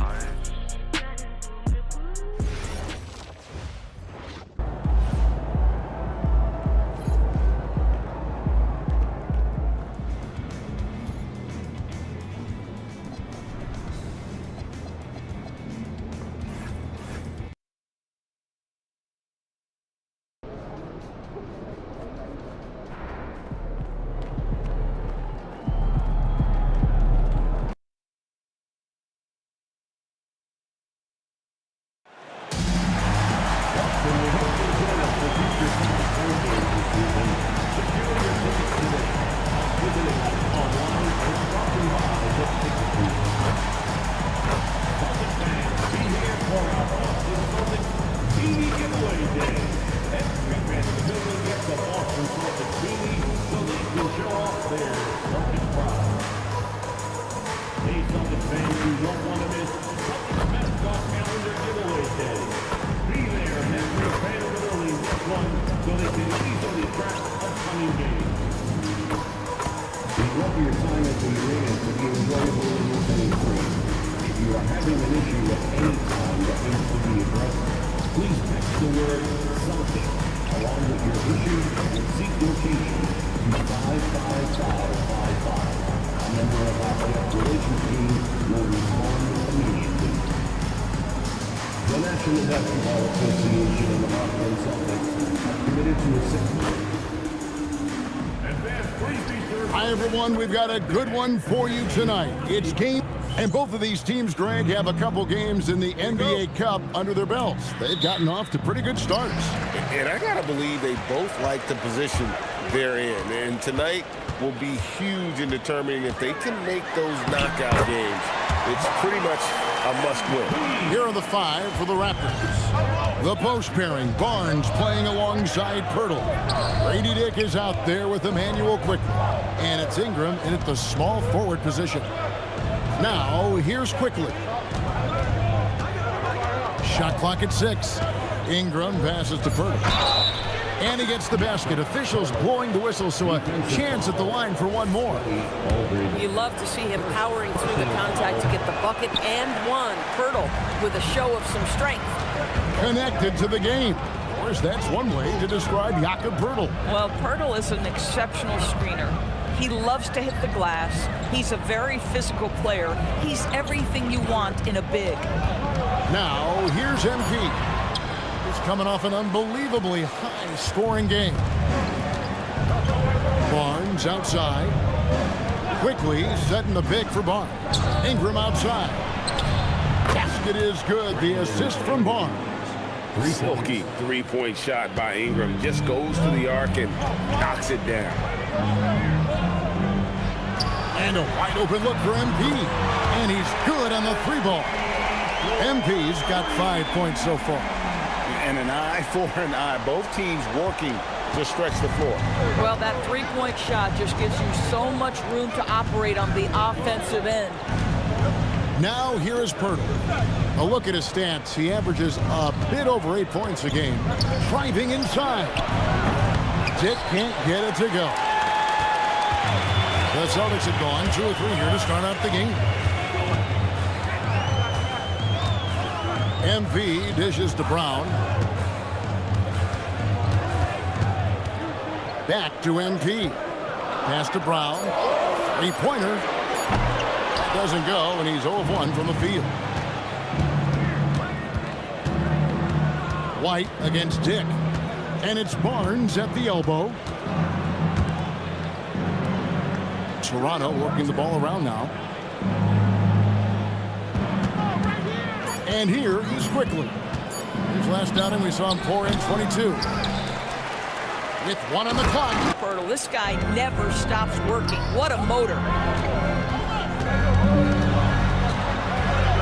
Your time at the arena to be enjoyable and pain-free. If you are having an issue at any time that needs to be addressed, please text the word something along with your issue and seek location to 55555. member of our guest relations team will respond immediately. The National Basketball Association and the Boston Celtics are committed to assist. Hi, everyone. We've got a good one for you tonight. It's game, and both of these teams, Greg, have a couple games in the NBA Cup under their belts. They've gotten off to pretty good starts. And I got to believe they both like the position they're in. And tonight will be huge in determining if they can make those knockout games. It's pretty much a must-win. Here are the five for the Raptors. The post pairing, Barnes playing alongside Pirtle. Grady Dick is out there with Emmanuel Quickly. And it's Ingram in at the small forward position. Now, here's Quickly. Shot clock at 6. Ingram passes to Pirtle. And he gets the basket. Officials blowing the whistle, so a chance at the line for one more. You love to see him powering through the contact to get the bucket and one. Pirtle with a show of some strength. Connected to the game. Of course, that's one way to describe Jakob Pirtle. Well, Pirtle is an exceptional screener. He loves to hit the glass. He's a very physical player. He's everything you want in a big. Now, here's MP. He's coming off an unbelievably high-scoring game. Barnes outside. Quickly setting the pick for Barnes. Ingram outside. Basket is good. The assist from Barnes. Silky three-point shot by Ingram. Just goes to the arc and knocks it down. And a wide open look for MP. And he's good on the three ball. MP's got 5 points so far. And an eye for an eye. Both teams working to stretch the floor. Well, that three-point shot just gives you so much room to operate on the offensive end. Now here is Pirtle. A look at his stats. He averages a bit over 8 points a game. Driving inside. Dick can't get it to go. The Celtics have gone 2 or 3 here to start out the game. MP dishes to Brown. Back to MP. Pass to Brown. Three-pointer. Doesn't go, and he's 0 of 1 from the field. White against Dick. And it's Barnes at the elbow. Toronto working the ball around now. And here is Quickly. His last outing, we saw him pour in 22. With 1 on the clock. Pirtle, this guy never stops working. What a motor.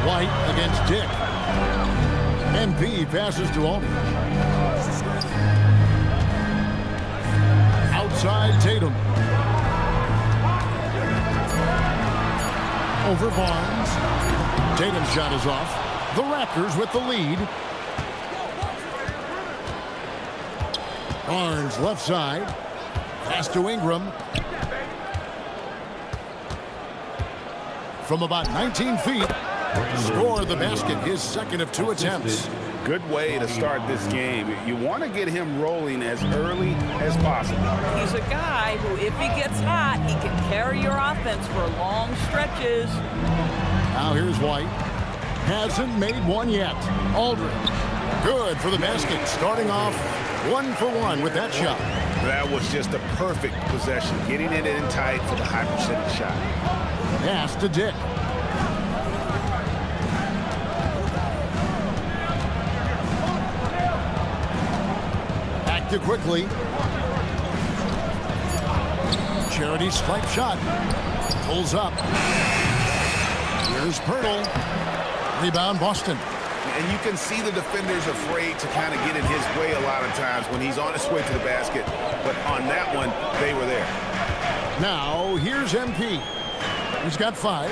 White against Dick. MP passes to Aldridge. Outside Tatum. Over Barnes. Tatum's shot is off. The Raptors with the lead. Barnes left side. Pass to Ingram. From about 19 feet. Score the basket. His second of 2 attempts. Good way to start this game. You want to get him rolling as early as possible. He's a guy who, if he gets hot, he can carry your offense for long stretches. Now here's White. Hasn't made one yet. Aldridge. Good for the basket. Starting off 1 for 1 with that shot. That was just a perfect possession. Getting it in tight for the high percentage shot. Pass to Dick. Back to Quickly. Charity stripe shot. Pulls up. Here's Pirtle. Rebound Boston. And you can see the defenders afraid to kind of get in his way a lot of times when he's on his way to the basket. But on that one, they were there. Now, here's MP. He's got 5.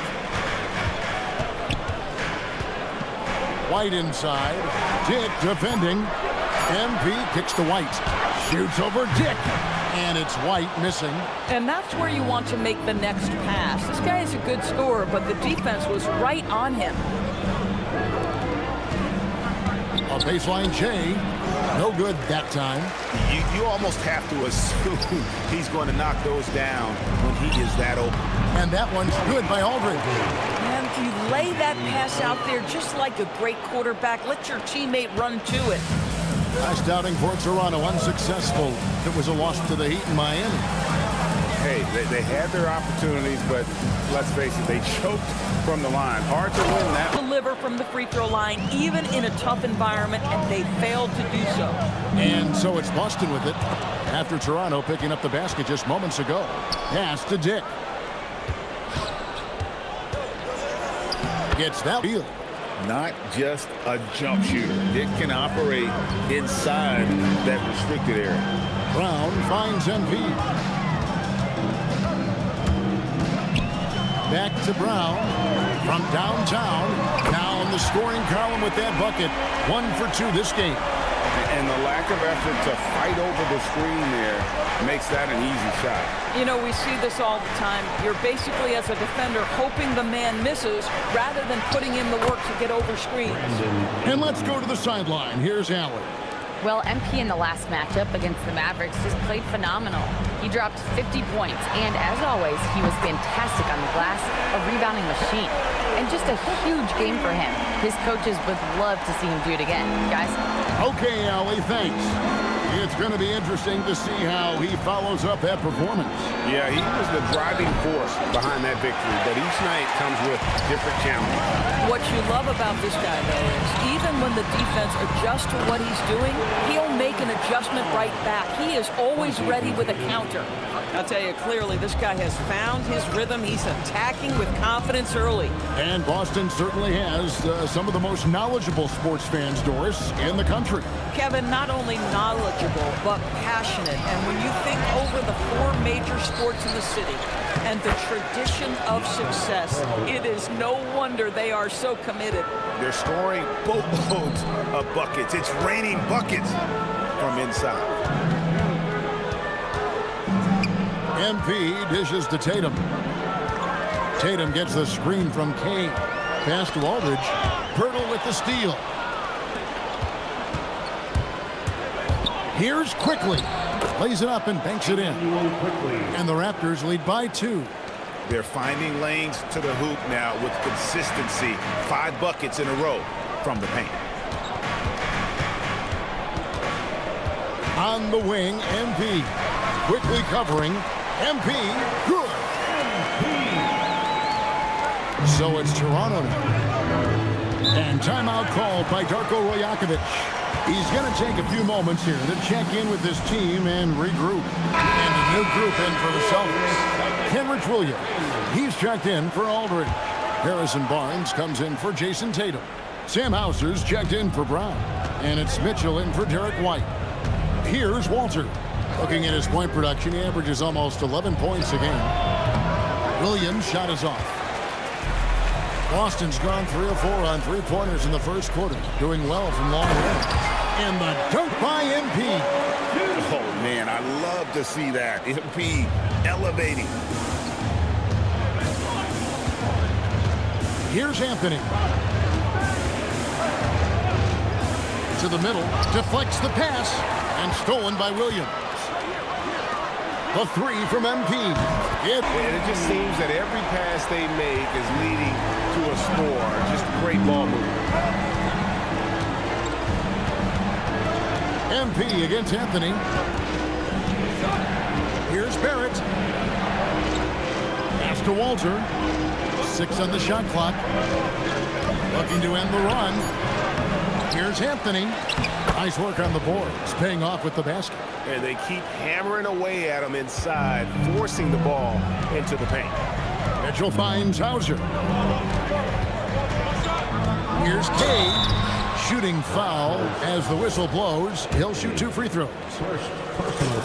White inside. Dick defending. MP kicks to White. Shoots over Dick. And it's White missing. And that's where you want to make the next pass. This guy is a good scorer, but the defense was right on him. A baseline J. No good that time. You almost have to assume he's going to knock those down when he is that open. And that one's good by Aldridge. Man, you lay that pass out there just like a great quarterback. Let your teammate run to it. Last outing for Toronto, unsuccessful. It was a loss to the Heat in Miami. Hey, they had their opportunities, but let's face it, they choked from the line. Hard to win that. Deliver from the free throw line, even in a tough environment, and they failed to do so. And so it's Boston with it. After Toronto picking up the basket just moments ago. Pass to Dick. Gets that deal. Not just a jump shooter. Dick can operate inside that restricted area. Brown finds MP. Back to Brown from downtown. Now in the scoring column with that bucket. 1 for 2 this game. And the lack of effort to fight over the screen there makes that an easy shot. You know, we see this all the time. You're basically, as a defender, hoping the man misses rather than putting in the work to get over screens. And let's go to the sideline. Here's Allen. Well, MP in the last matchup against the Mavericks just played phenomenal. He dropped 50 points, and as always, he was fantastic on the glass, a rebounding machine. And just a huge game for him. His coaches would love to see him do it again. Guys? Okay, Allie, thanks. It's going to be interesting to see how he follows up that performance. Yeah, he was the driving force behind that victory, but each night comes with different challenges. What you love about this guy, though, is even when the defense adjusts to what he's doing, he'll make an adjustment right back. He is always ready with a counter. I'll tell you clearly, this guy has found his rhythm. He's attacking with confidence early. And Boston certainly has some of the most knowledgeable sports fans, Doris, in the country. Kevin, not only knowledgeable, but passionate. And when you think over the 4 major sports in the city and the tradition of success, it is no wonder they are so committed. They're scoring boatloads of buckets. It's raining buckets from inside. MP dishes to Tatum. Tatum gets the screen from Kane. Pass to Aldridge. Pirtle with the steal. Here's Quickly. Lays it up and banks it in. And the Raptors lead by 2. They're finding lanes to the hoop now with consistency. 5 buckets in a row from the paint. On the wing, MP. Quickly covering. MP, good. So it's Toronto now. And timeout called by Darko Rajakovic. He's going to take a few moments here to check in with his team and regroup. And a new group in for the Celtics. Kenrich Williams. He's checked in for Aldridge. Harrison Barnes comes in for Jason Tatum. Sam Hauser's checked in for Brown. And it's Mitchell in for Derek White. Here's Walter. Looking at his point production, he averages almost 11 points a game. Williams' shot is off. Boston's gone 3 of 4 on 3-pointers in the first quarter, doing well from long range. And the dunk by MP. Oh, man, I love to see that. MP elevating. Here's Anthony. To the middle, deflects the pass, and stolen by Williams. The 3 from MP. And it just seems that every pass they make is leading to a score. Just great ball movement. MP against Anthony. Here's Barrett. Pass to Walter. 6 on the shot clock. Looking to end the run. Here's Anthony. Nice work on the boards, paying off with the basket. And they keep hammering away at him inside, forcing the ball into the paint. Mitchell finds Hauser. Here's Kay. Shooting foul as the whistle blows. He'll shoot 2 free throws.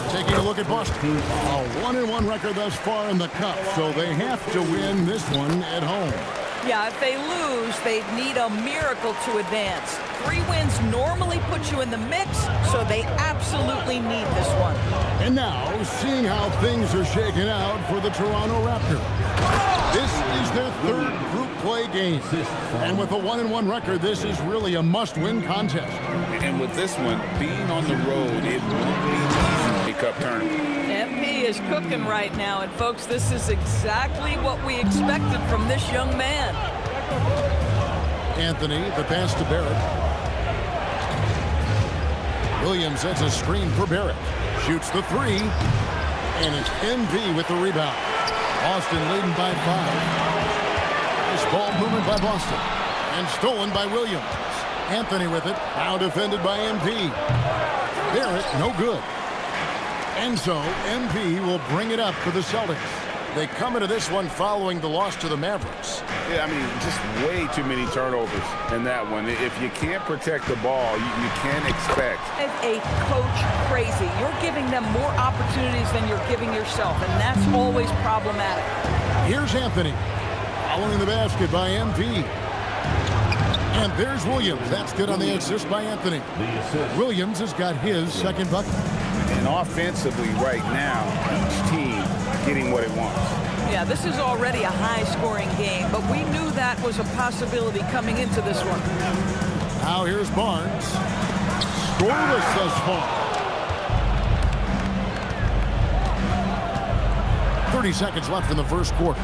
Taking a look at Boston. A 1-1 record thus far in the Cup, so they have to win this one at home. Yeah, if they lose, they'd need a miracle to advance. 3 wins normally put you in the mix, so they absolutely need this one. And now, seeing how things are shaking out for the Toronto Raptors. This is their 3rd group play game. And with a 1-1 record, this is really a must-win contest. And with this one, being on the road, it won't be easy to cup tournament. MP is cooking right now, and folks, this is exactly what we expected from this young man. Anthony, the pass to Barrett. Williams sets a screen for Barrett. Shoots the 3. And it's MP with the rebound. Boston leading by 5. Nice ball movement by Boston. And stolen by Williams. Anthony with it. Now defended by MP. Barrett, no good. And so, MP will bring it up for the Celtics. They come into this one following the loss to the Mavericks. Yeah, I mean, just way too many turnovers in that one. If you can't protect the ball, you can't expect. As a coach, crazy. You're giving them more opportunities than you're giving yourself, and that's always problematic. Here's Anthony. Following the basket by MP. And there's Williams. That's good on the assist by Anthony. Williams has got his 2nd bucket. And offensively right now, each team getting what it wants. Yeah, this is already a high-scoring game, but we knew that was a possibility coming into this one. Now here's Barnes. Scoreless thus far. 30 seconds left in the 1st quarter.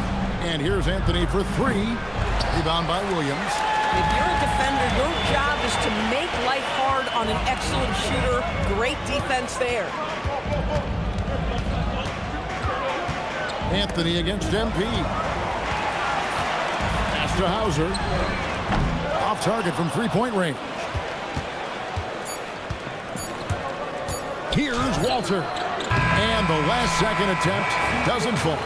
And here's Anthony for 3. Rebound by Williams. If you're a defender, your job is to make life hard on an excellent shooter. Great defense there. Anthony against MP. Pass to Hauser. Off target from 3-point range. Here's Walter. And the last-second attempt doesn't fall.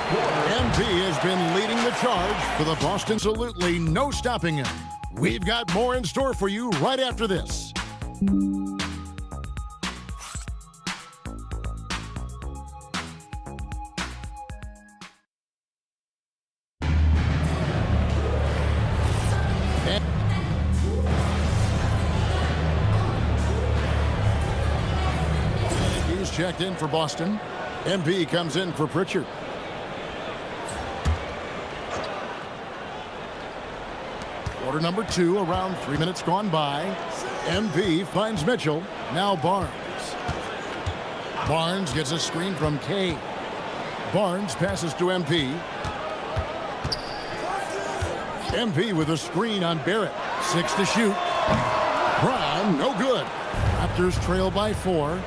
MP has been leading the charge for the Boston. Absolutely no stopping him. We've got more in store for you right after this. He's checked in for Boston. MP comes in for Pritchard. Quarter number 2, around 3 minutes gone by. MP finds Mitchell. Now Barnes. Barnes gets a screen from Kay. Barnes passes to MP. MP with a screen on Barrett. 6 to shoot. Brown, no good. Raptors trail by 4.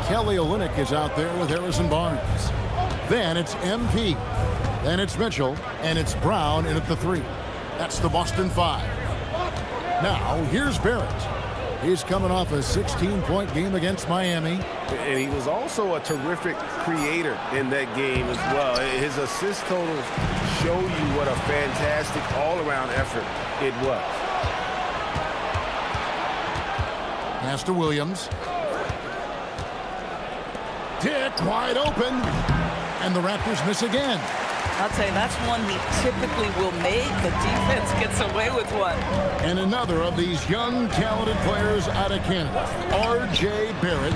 Kelly Olynyk is out there with Harrison Barnes. Then it's MP. Then it's Mitchell. And it's Brown in at the 3. That's the Boston 5. Now, here's Barrett. He's coming off a 16-point game against Miami. And he was also a terrific creator in that game as well. His assist totals show you what a fantastic all-around effort it was. Pass to Williams. Dick wide open. And the Raptors miss again. I'll tell you, that's one he typically will make. The defense gets away with one. And another of these young, talented players out of Canada, R.J. Barrett,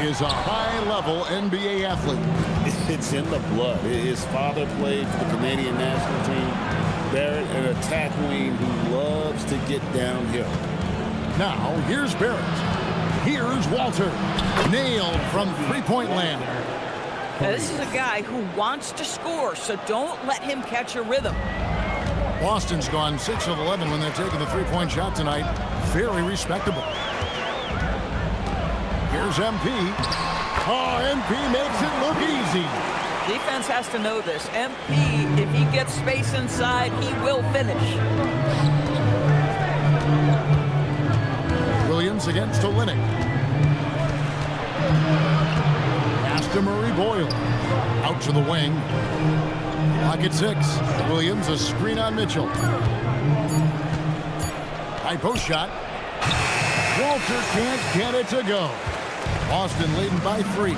is a high-level NBA athlete. It's in the blood. His father played for the Canadian national team. Barrett, an attack wing who loves to get downhill. Now, here's Barrett. Here's Walter. Nailed from three-point land. Now, this is a guy who wants to score, so don't let him catch a rhythm. Boston's gone 6 of 11 when they're taking the three-point shot tonight. Very respectable. Here's MP. Oh, MP makes it look easy. Defense has to know this. MP, if he gets space inside, he will finish. Williams against Olynyk. To Murray Boyle. Out to the wing. Clock at 6. Williams, a screen on Mitchell. High post shot. Walter can't get it to go. Boston leading by 3.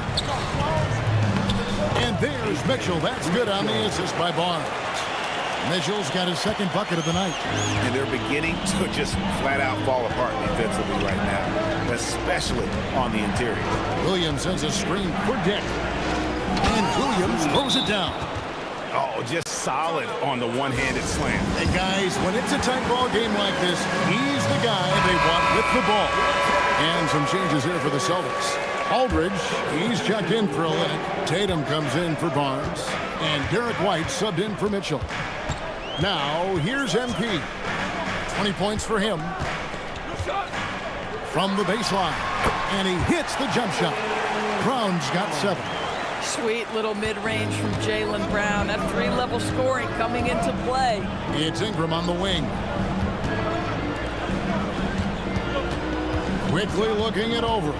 And there's Mitchell. That's good on the assist by Barnes. Mitchell's got his second bucket of the night. And they're beginning to just flat out fall apart defensively right now, especially on the interior. Williams sends a screen for Dick. And Williams throws it down. Oh, just solid on the one-handed slam. And guys, when it's a tight ball game like this, he's the guy they want with the ball. And some changes here for the Celtics. Aldridge, he's checked in for Olynyk. Tatum comes in for Barnes. And Derek White subbed in for Mitchell. Now, here's MP. 20 points for him. From the baseline. And he hits the jump shot. Brown's got 7. Sweet little mid-range from Jaylen Brown. That 3-level scoring coming into play. It's Ingram on the wing. Quickly looking it over.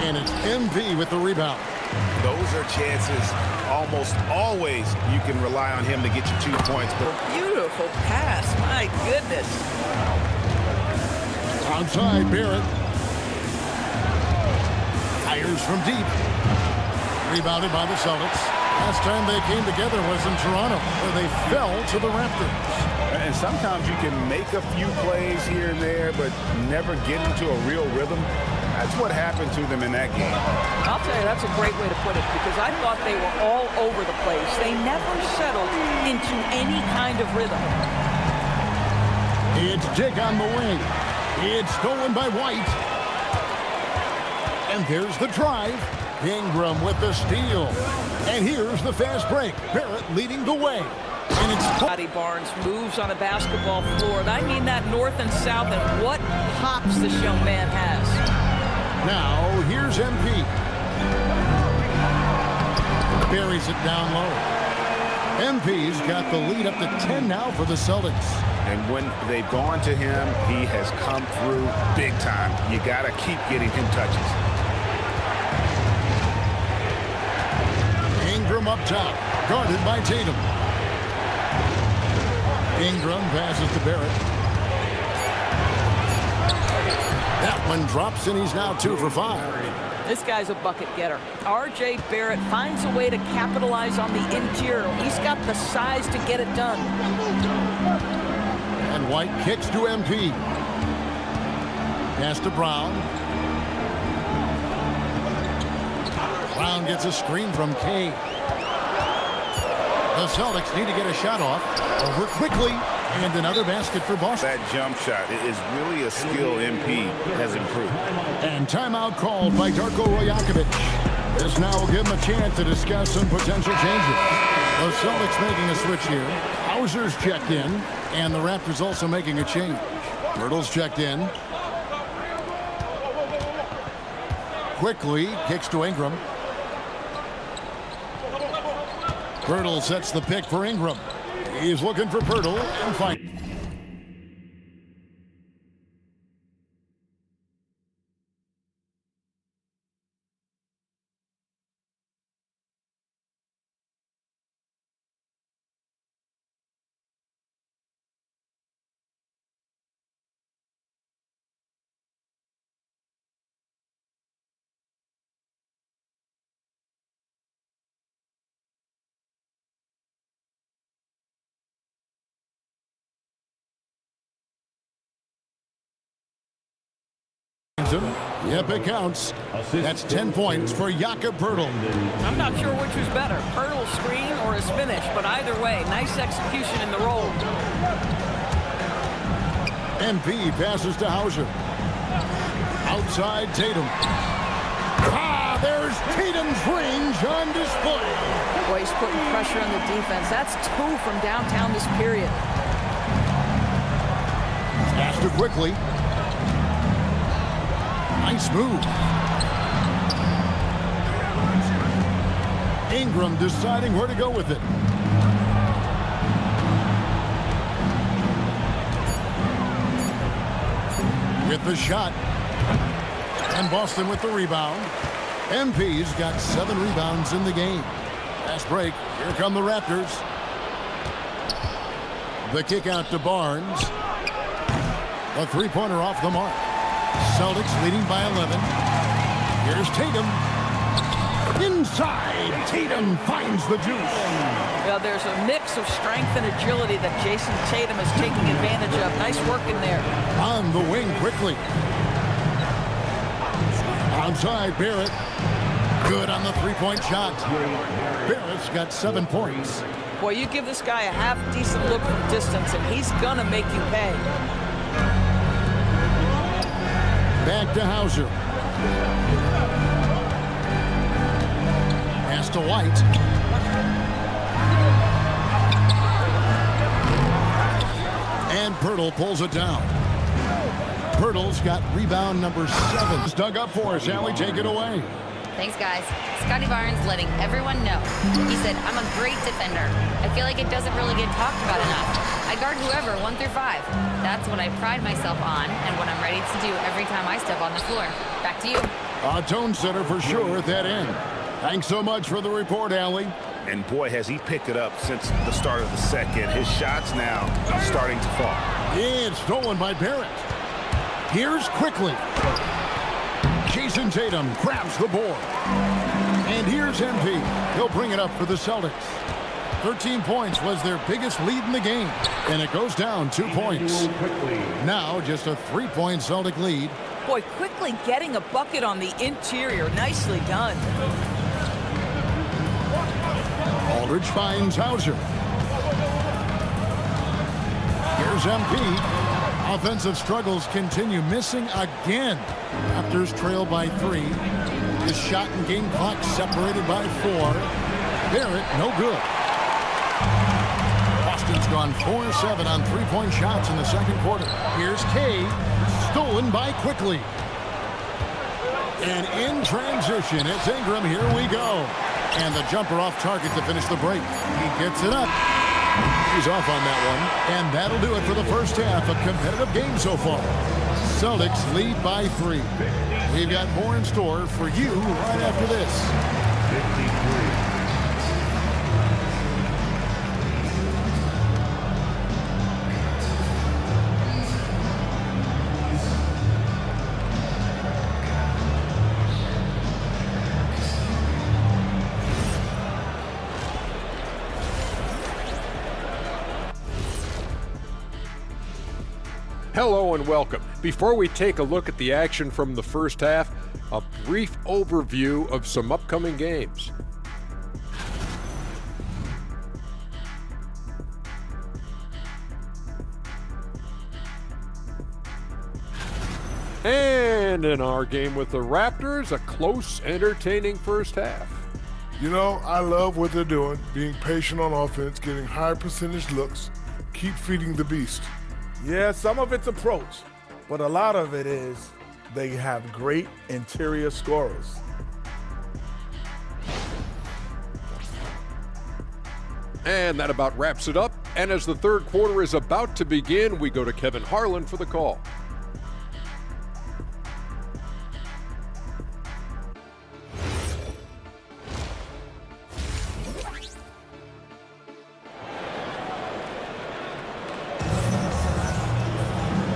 And it's MP with the rebound. Those are chances almost always you can rely on him to get you 2 points. Beautiful pass. My goodness. Outside, Barrett. Fires from deep. Rebounded by the Celtics. Last time they came together was in Toronto, where they fell to the Raptors. And sometimes you can make a few plays here and there, but never get into a real rhythm. That's what happened to them in that game. I'll tell you, that's a great way to put it, because I thought they were all over the place. They never settled into any kind of rhythm. It's Dick on the wing. It's stolen by White. And there's the drive. Ingram with the steal. And here's the fast break. Barrett leading the way. And it's Scotty Barnes moves on a basketball floor. I mean that north and south, and what hops this young man has. Now, here's MP. Buries it down low. MP's got the lead up to 10 now for the Celtics. And when they've gone to him, he has come through big time. You got to keep getting him touches. Ingram up top, guarded by Tatum. Ingram passes to Barrett. That one drops, and he's now 2 for 5. This guy's a bucket getter. R.J. Barrett finds a way to capitalize on the interior. He's got the size to get it done. And White kicks to MP. Pass to Brown. Brown gets a screen from Kay. The Celtics need to get a shot off. Over quickly. And another basket for Boston. That jump shot is really a skill MP has improved. And timeout called by Darko Rajakovic. This now will give him a chance to discuss some potential changes. The Celtics making a switch here. Hauser's checked in. And the Raptors also making a change. Myrtle's checked in. Quickly kicks to Ingram. Pirtle sets the pick for Ingram. He's looking for Pirtle and fight. Yep, it counts. That's 10 points for Jakob Pirtle. I'm not sure which was better, Pirtle's screen or his finish, but either way, nice execution in the roll. MP passes to Hauser. Outside Tatum. There's Tatum's range on display. Boy, he's putting pressure on the defense. That's 2 from downtown this period. Faster quickly. Nice move. Ingram deciding where to go with it. With the shot. And Boston with the rebound. MP's got 7 rebounds in the game. Fast break. Here come the Raptors. The kick out to Barnes. A 3-pointer off the mark. Celtics leading by 11. Here's Tatum. Inside, Tatum finds the juice. Well, there's a mix of strength and agility that Jason Tatum is taking advantage of. Nice work in there. On the wing quickly. Outside, Barrett. Good on the three-point shot. Barrett's got 7 points. Boy, you give this guy a half-decent look from distance, and he's gonna make you pay. Back to Hauser. Pass to White. And Pirtle pulls it down. Pirtle's got rebound number 7. It's dug up for us. Allie, take it away. Thanks, guys. Scotty Barnes letting everyone know. He said, I'm a great defender. I feel like it doesn't really get talked about enough. I guard whoever, 1 through 5. That's what I pride myself on and what I'm ready to do every time I step on the floor. Back to you. A tone setter for sure at that end. Thanks so much for the report, Allie. And boy, has he picked it up since the start of the second. His shots now starting to fall. It's stolen by Barrett. Here's quickly. Jason Tatum grabs the board. And here's MP. He'll bring it up for the Celtics. 13 points was their biggest lead in the game. And it goes down 2 points. Now just a 3-point Celtic lead. Boy, quickly getting a bucket on the interior. Nicely done. Aldridge finds Hauser. Here's MP. Offensive struggles continue, missing again. Raptors trail by 3. The shot and game clock separated by 4. Barrett, no good. Boston's gone 4-7 on 3-point shots in the second quarter. Here's K, stolen by Quickly. And in transition, it's Ingram. Here we go. And the jumper off target to finish the break. He gets it up. He's off on that one. And that'll do it for the first half. A competitive game so far. Celtics lead by 3. We've got more in store for you right after this. 53. Hello and welcome. Before we take a look at the action from the first half, a brief overview of some upcoming games. And in our game with the Raptors, a close, entertaining first half. You know, I love what they're doing, being patient on offense, getting high percentage looks, keep feeding the beast. Yeah, some of it's approach, but a lot of it is they have great interior scorers. And that about wraps it up. And as the third quarter is about to begin, we go to Kevin Harlan for the call.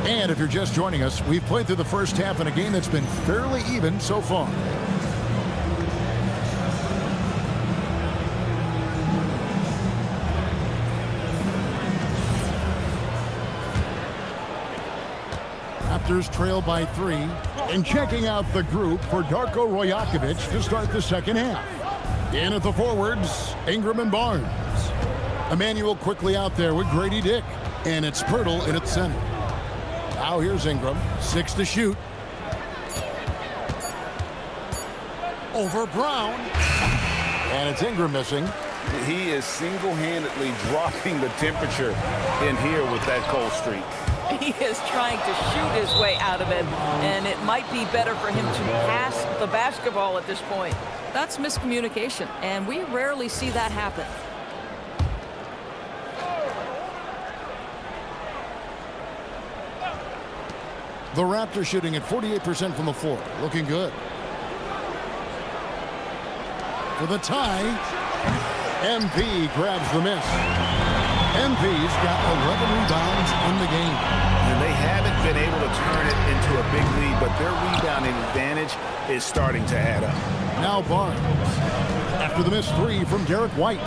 And if you're just joining us, we've played through the first half in a game that's been fairly even so far. Raptors trail by 3. And checking out the group for Darko Rajakovic to start the second half. In at the forwards, Ingram and Barnes. Emmanuel quickly out there with Grady Dick. And it's Pirtle in at center. Now here's Ingram, 6 to shoot. Over Brown. And it's Ingram missing. He is single-handedly dropping the temperature in here with that cold streak. He is trying to shoot his way out of it, and it might be better for him to pass the basketball at this point. That's miscommunication, and we rarely see that happen. The Raptors shooting at 48% from the floor. Looking good. For the tie, MP grabs the miss. MP's got 11 rebounds in the game. And they haven't been able to turn it into a big lead, but their rebounding advantage is starting to add up. Now Barnes. After the missed three from Derek White.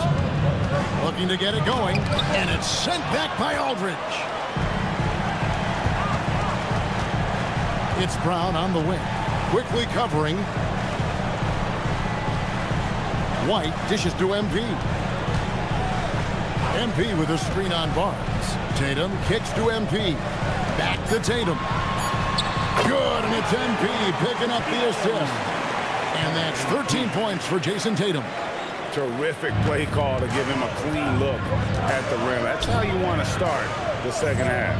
Looking to get it going, and it's sent back by Aldridge. It's Brown on the wing. Quickly covering. White dishes to MP. MP with a screen on Barnes. Tatum kicks to MP. Back to Tatum. Good, and it's MP picking up the assist. And that's 13 points for Jason Tatum. Terrific play call to give him a clean look at the rim. That's how you want to start the second half.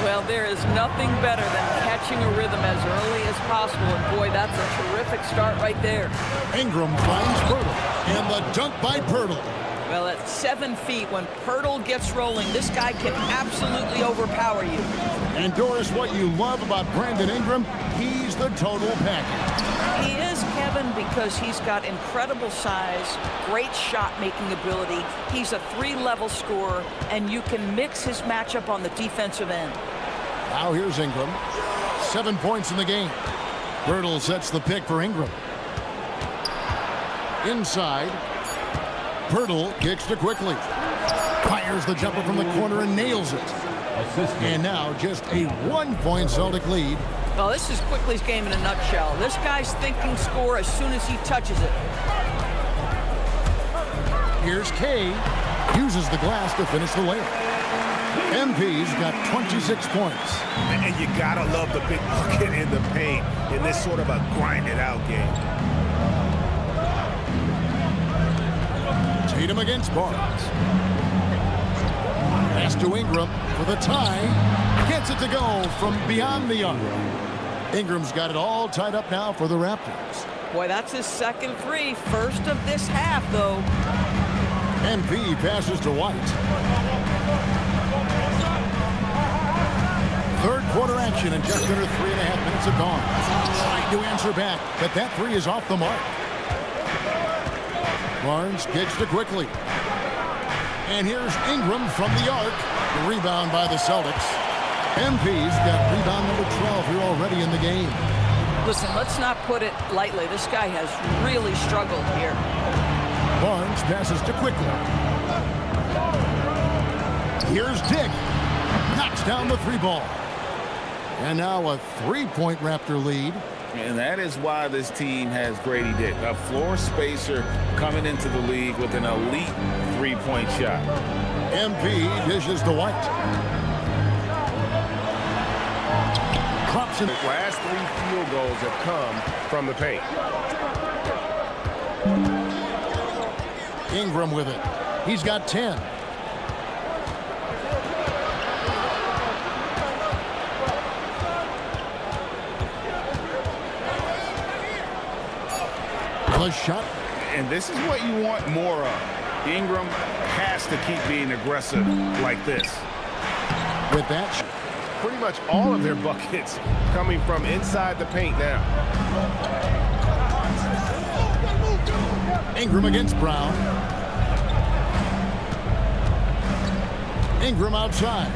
Well, there is nothing better than catching a rhythm as early as possible. And boy, that's a terrific start right there. Ingram finds Pirtle. And the dunk by Pirtle. Well, at 7 feet, when Pirtle gets rolling, this guy can absolutely overpower you. And Doris, what you love about Brandon Ingram, he's the total package. He is, Kevin, because he's got incredible size, great shot-making ability. He's a 3-level scorer, and you can mix his matchup on the defensive end. Now here's Ingram. 7 points in the game. Pirtle sets the pick for Ingram. Inside. Pirtle kicks to quickly. Fires the jumper from the corner and nails it. And now just a 1-point Celtic lead. Well, this is Quickly's game in a nutshell. This guy's thinking score as soon as he touches it. Here's Kay. Uses the glass to finish the layup. MP's got 26 points. And you gotta love the big bucket in the paint in this sort of a grinded-out game. Tatum against Barnes. Pass to Ingram for the tie. Gets it to go from beyond the arc. Ingram's got it all tied up now for the Raptors. Boy, that's his second three. First of this half, though. MP passes to White. Third quarter action and just under 3.5 minutes have gone. Trying to answer back, but that three is off the mark. Barnes kicks to quickly. And here's Ingram from the arc. The rebound by the Celtics. MP's got rebound number 12 here already in the game. Listen, let's not put it lightly. This guy has really struggled here. Barnes passes to quickly. Here's Dick. Knocks down the three ball. And now a 3-point Raptor lead. And that is why this team has Grady Dick, a floor spacer coming into the league with an elite 3-point shot. MP dishes to White. Drops in. The last 3 field goals have come from the paint. Ingram with it. He's got 10. The shot. And this is what you want more of. Ingram has to keep being aggressive like this. With that, pretty much all of their buckets coming from inside the paint now. Ingram against Brown. Ingram outside.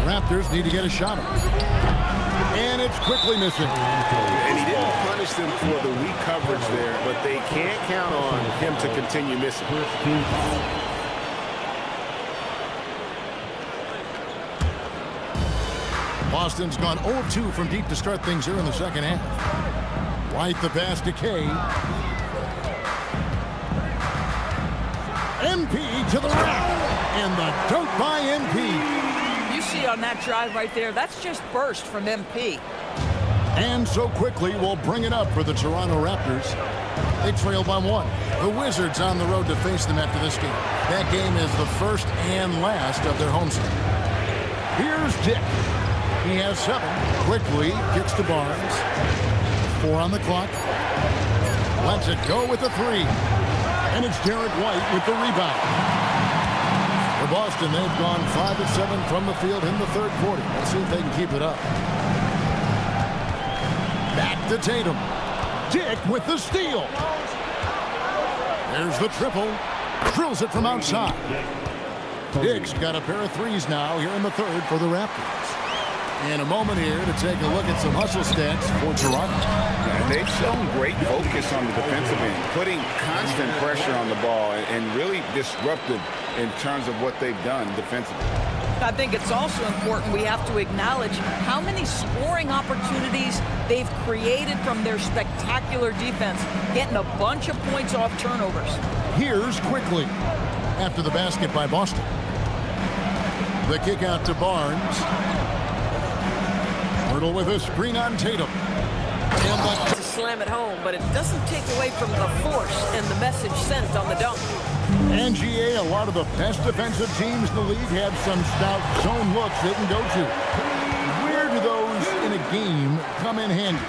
Raptors need to get a shot off. And it's quickly missing. And he didn't punish them for the weak coverage there, but they can't count on him to continue missing. Boston's gone 0-2 from deep to start things here in the second half. White the pass to Kay. MP to the rack. And the dunk by MP. See on that drive right there, that's just burst from MP. And so quickly we'll bring it up for the Toronto Raptors. They trail by 1. The Wizards on the road to face them after this game. That game is the first and last of their homestand. Here's Dick. He has 7. Quickly kicks to Barnes. 4 on the clock. Lets it go with the 3. And it's Derek White with the rebound. For Boston, they've gone 5 of 7 from the field in the third quarter. Let's see if they can keep it up. Back to Tatum. Dick with the steal. There's the triple. Drills it from outside. Dick's got a pair of threes now here in the third for the Raptors. And a moment here to take a look at some hustle stats for Toronto. Yeah, they've shown great focus on the defensive end, putting constant pressure on the ball and really disruptive in terms of what they've done defensively. I think it's also important we have to acknowledge how many scoring opportunities they've created from their spectacular defense, getting a bunch of points off turnovers. Here's quickly after the basket by Boston. The kick out to Barnes. Hurdle with a screen on Tatum. To slam it home, but it doesn't take away from the force and the message sent on the dunk. And GA, a lot of the best defensive teams in the league have some stout zone looks they can go to. Where do those in a game come in handy?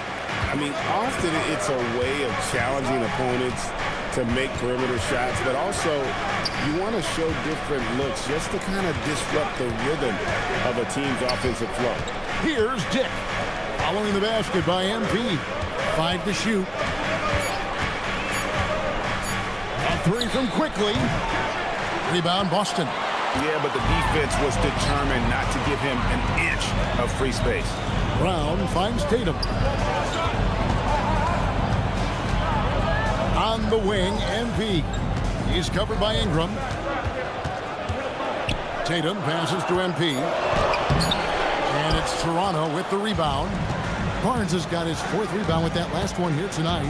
I mean, often it's a way of challenging opponents to make perimeter shots, but also you want to show different looks just to kind of disrupt the rhythm of a team's offensive flow. Here's Dick, following the basket by MP. 5 to shoot. A 3 from Quickly. Rebound Boston. Yeah, but the defense was determined not to give him an inch of free space. Brown finds Tatum. On the wing, MP. He's covered by Ingram. Tatum passes to MP. And it's Toronto with the rebound. Barnes has got his 4th rebound with that last one here tonight.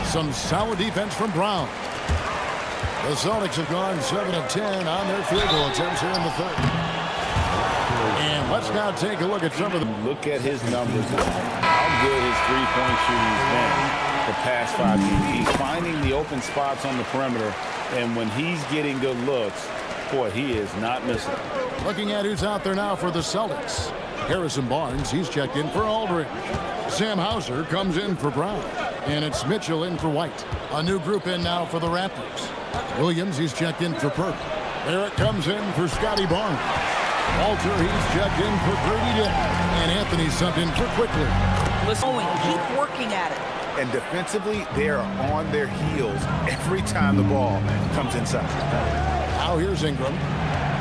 Some solid defense from Brown. The Celtics have gone 7 of 10 on their field goal attempts here in the 3rd. And let's now take a look at some of them. Look at his numbers. How good his three-point shooting has been the past 5 games. He's finding the open spots on the perimeter, and when he's getting good looks, boy, he is not missing. Looking at who's out there now for the Celtics. Harrison Barnes, he's checked in for Aldridge. Sam Hauser comes in for Brown. And it's Mitchell in for White. A new group in now for the Raptors. Williams, he's checked in for Perk. Barrett comes in for Scotty Barnes. Walter, he's checked in for Brady Dick. And Anthony subbed in for Quickly. Listen, keep working at it. And defensively, they are on their heels every time the ball comes inside. Now here's Ingram.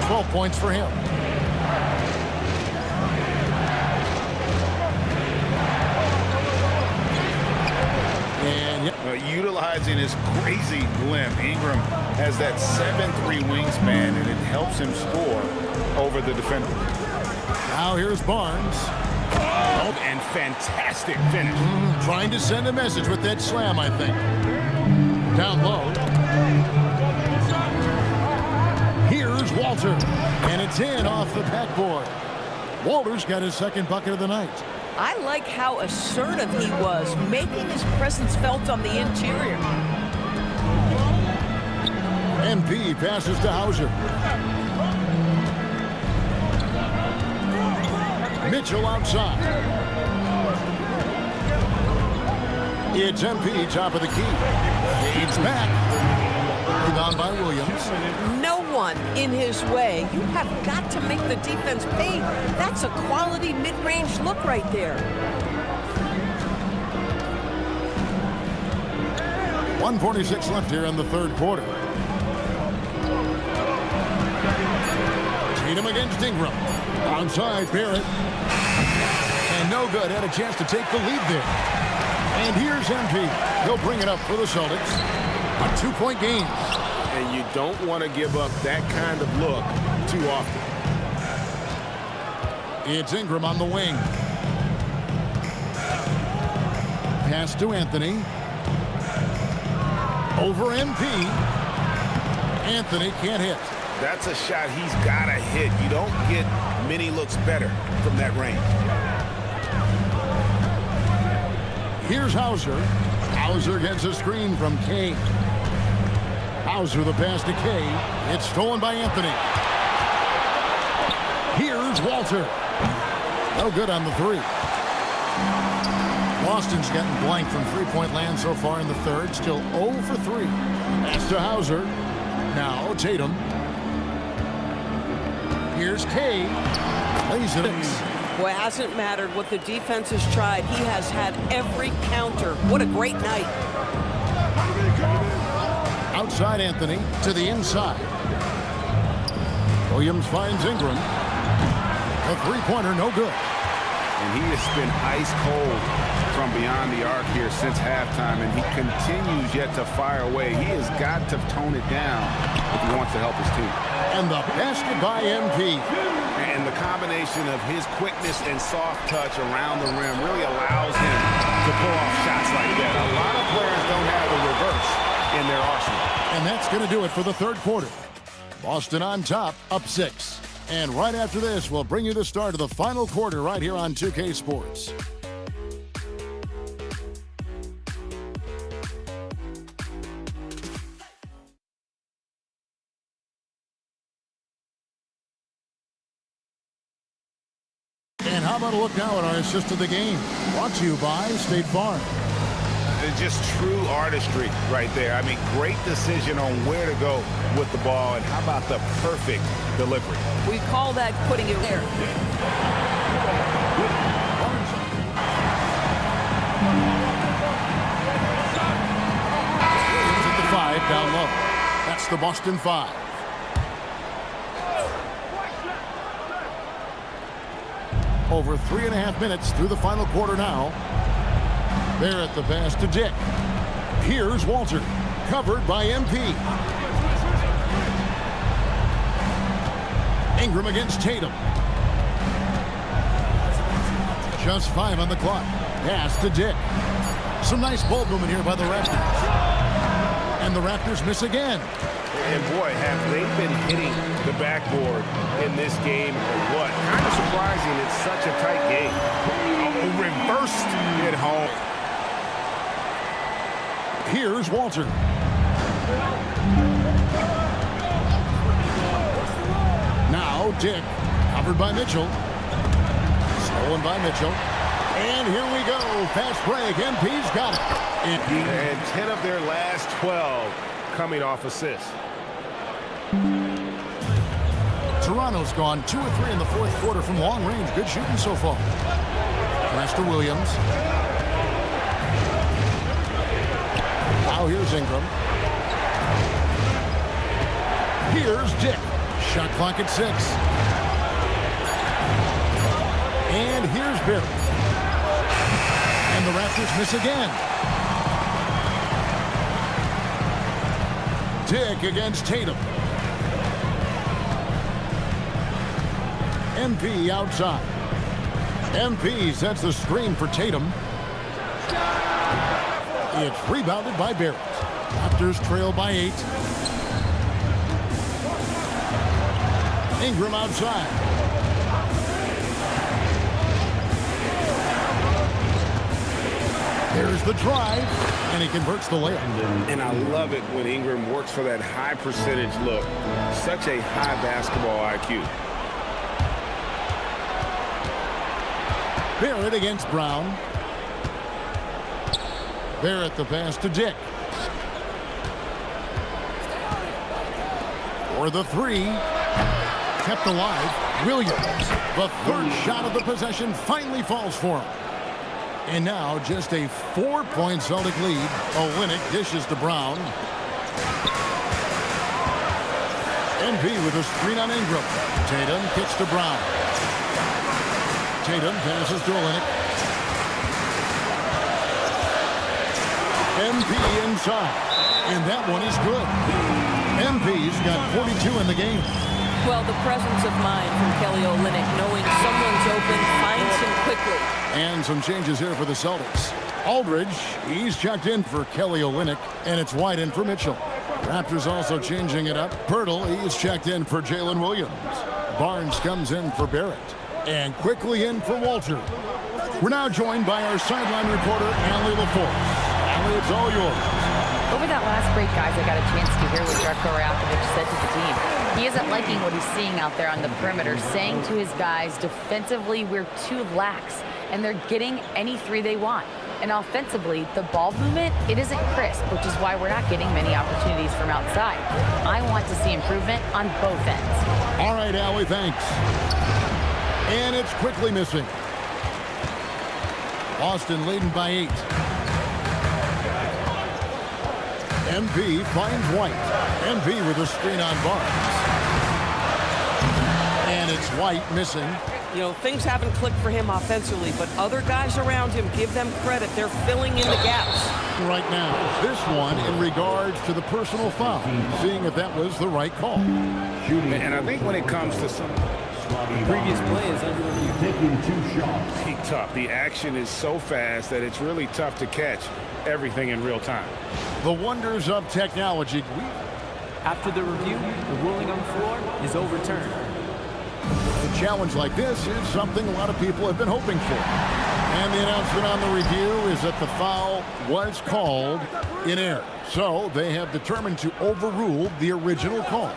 12 points for him. Utilizing his crazy limb, Ingram has that 7'3" wingspan, and it helps him score over the defender. Now here's Barnes. Oh, and fantastic finish. Trying to send a message with that slam, I think. Down low. Here's Walter. And it's in off the backboard. Walter's got his 2nd bucket of the night. I like how assertive he was, making his presence felt on the interior. MP passes to Hauser. Mitchell outside. It's MP, top of the key. It's back. Rebound by Williams. No one in his way. You have got to make the defense pay. That's a quality mid-range look right there. 1:46 left here in the 3rd quarter. Tatum against Ingram. Onside, Barrett. And no good. Had a chance to take the lead there. And here's MP. He'll bring it up for the Celtics. A 2-point game. And you don't want to give up that kind of look too often. It's Ingram on the wing. Pass to Anthony. Over MP. Anthony can't hit. That's a shot he's got to hit. You don't get many looks better from that range. Here's Hauser. Hauser gets a screen from Kay. Hauser the pass to Kay. It's stolen by Anthony. Here's Walter. No good on the 3. Boston's gotten blank from 3-point land so far in the 3rd. Still 0 for 3. Pass to Hauser. Now Tatum. Here's Kay. Lays it in. Well, it hasn't mattered what the defense has tried. He has had every counter. What a great night. Outside Anthony to the inside. Williams finds Ingram. A three-pointer, no good. And he has been ice cold from beyond the arc here since halftime, and he continues yet to fire away. He has got to tone it down if he wants to help his team. And the basket by MP. And the combination of his quickness and soft touch around the rim really allows him to pull off shots like that. A lot of players don't have the reverse in their arsenal. And that's going to do it for the third quarter. Boston on top, up 6. And right after this, we'll bring you the start of the final quarter right here on 2K Sports. And how about a look now at our assist of the game? Brought to you by State Farm. It's just true artistry right there. I mean, great decision on where to go with the ball, and how about the perfect delivery? We call that putting it there. At the 5, down low. That's the Boston 5. Over 3.5 minutes through the final quarter now. Barrett the pass to Dick. Here's Walter, covered by MP. Ingram against Tatum. Just 5 on the clock. Pass to Dick. Some nice ball movement here by the Raptors. And the Raptors miss again. And boy, have they been hitting the backboard in this game or what? Kind of surprising, it's such a tight game. Oh, reversed at home. Here's Walter. Now Dick, covered by Mitchell. Stolen by Mitchell. And here we go. Fast break. MP's got it. And 10 of their last 12 coming off assists. Toronto's gone 2 of 3 in the fourth quarter from long range. Good shooting so far. Pass to Williams. Now here's Ingram. Here's Dick. Shot clock at 6. And here's Barrett. And the Raptors miss again. Dick against Tatum. MP outside. MP sets the screen for Tatum. It's rebounded by Barrett. Raptors trail by 8. Ingram outside. There's the drive, and he converts the layup. And I love it when Ingram works for that high percentage look. Such a high basketball IQ. Barrett against Brown. Barrett the pass to Dick. For the 3. Kept alive. Williams. The third shot of the possession finally falls for him. And now just a 4-point Celtic lead. Olynyk dishes to Brown. MP with a screen on Ingram. Tatum kicks to Brown. Tatum passes to Olynyk. MP inside. And that one is good. MP's got 42 in the game. Well, the presence of mind from Kelly Olynyk, knowing someone's open, finds him quickly. And some changes here for the Celtics. Aldridge, he's checked in for Kelly Olynyk, and it's wide in for Mitchell. Raptors also changing it up. Pirtle, he's checked in for Jalen Williams. Barnes comes in for Barrett. And quickly in for Walter. We're now joined by our sideline reporter, Allie LaForce. Allie, it's all yours. Over that last break, guys, I got a chance to hear what Darko Rajakovic said to the team. He isn't liking what he's seeing out there on the perimeter, saying to his guys, defensively, we're too lax, and they're getting any 3 they want. And offensively, the ball movement, it isn't crisp, which is why we're not getting many opportunities from outside. I want to see improvement on both ends. All right, Allie, thanks. And it's quickly missing. Boston leading by 8. MP finds White. MP with a screen on Barnes. White missing. You know, things haven't clicked for him offensively, but other guys around him, give them credit. They're filling in the gaps. Right now, this one in regards to the personal foul, seeing if that was the right call. And I think when it comes to some Previous play is under review. Taking 2 shots. pretty tough, the action is so fast that it's really tough to catch everything in real time. The wonders of technology. After the review, the ruling on the floor is overturned. A challenge like this is something a lot of people have been hoping for. And the announcement on the review is that the foul was called in error. So they have determined to overrule the original call.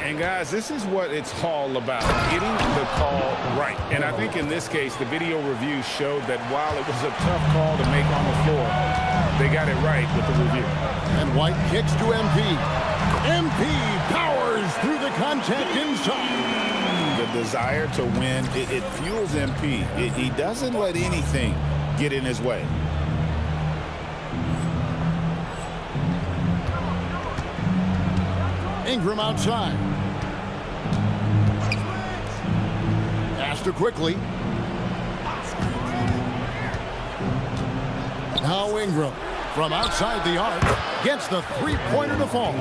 And guys, this is what it's all about, getting the call right. And I think in this case, the video review showed that while it was a tough call to make on the floor, they got it right with the review. And White kicks to MP. MP powers through the contact inside. The desire to win, it fuels MP. He doesn't let anything get in his way. Ingram outside. Pass to quickly. Now Ingram from outside the arc gets the three-pointer to fall.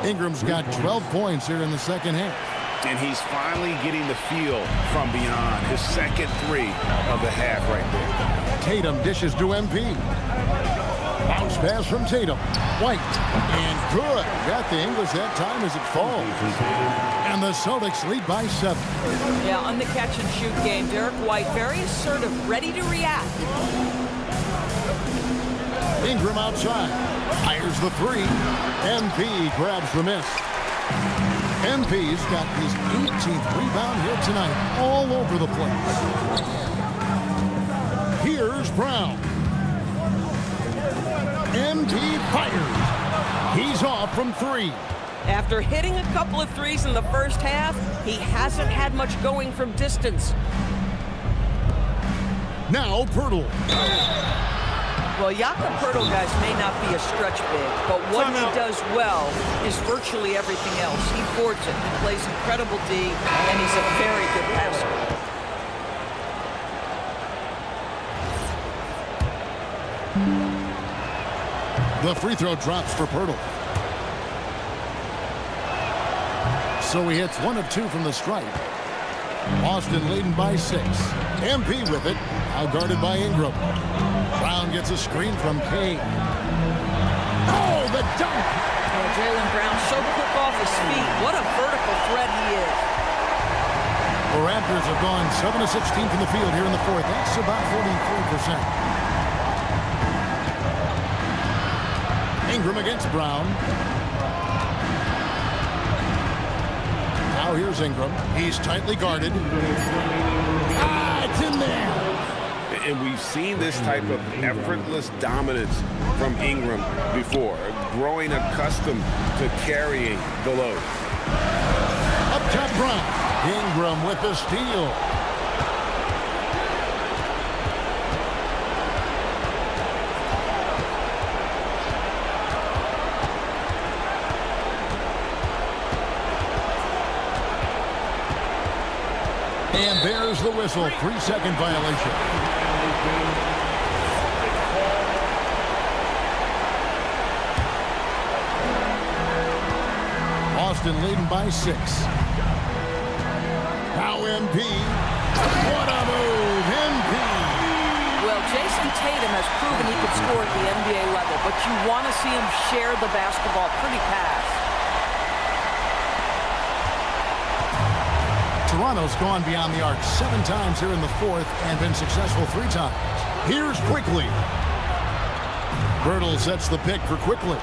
Ingram's got 12 points here in the second half. And he's finally getting the feel from beyond. His second 3 of the half right there. Tatum dishes to MP. Bounce pass from Tatum. White. And good. Got the English that time as it falls. And the Celtics lead by 7. Yeah, on the catch-and-shoot game, Derek White, very assertive, ready to react. Ingram outside. Fires the 3. MP grabs the miss. MP's got his 18th rebound here tonight, all over the place. Here's Brown. MP fires. He's off from 3. After hitting a couple of threes in the first half, he hasn't had much going from distance. Now Pirtle. Well, Jakob Pirtle, guys, may not be a stretch big, but what he does well is virtually everything else. He boards it, he plays incredible D, and he's a very good passer. The free throw drops for Pirtle. So he hits 1 of 2 from the stripe. Boston leading by 6. MP with it, now guarded by Ingram. Brown gets a screen from Kane. Oh, the dunk! Jaylen Brown so quick off his feet. What a vertical threat he is. The Raptors have gone 7 of 16 from the field here in the 4th. That's about 43%. Ingram against Brown. Now here's Ingram. He's tightly guarded. It's in there. And we've seen this type of effortless dominance from Ingram before, growing accustomed to carrying the load. Up top Brown. Ingram with the steal. And there's the whistle. 3-second violation. Boston leading by 6. Now MP. What a move, MP. Well, Jason Tatum has proven he could score at the NBA level, but you want to see him share the basketball pretty fast. Toronto's gone beyond the arc 7 times here in the 4th and been successful 3 times. Here's Quickly. Birtle sets the pick for Quickly.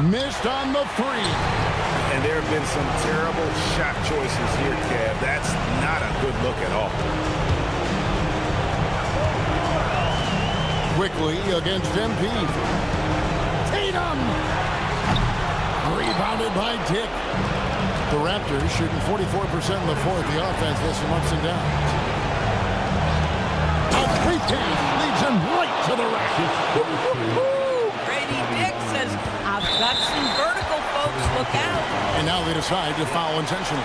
Missed on the 3. And there have been some terrible shot choices here, Kev. That's not a good look at all. Quickly against MP. Tatum! Rebounded by Dick. The Raptors shooting 44% in the 4th. The offense has some ups and downs. A 3-10 leads him right to the rack. Brady Dick says, I've got some vertical, folks. look out. And now they decide to foul intentionally.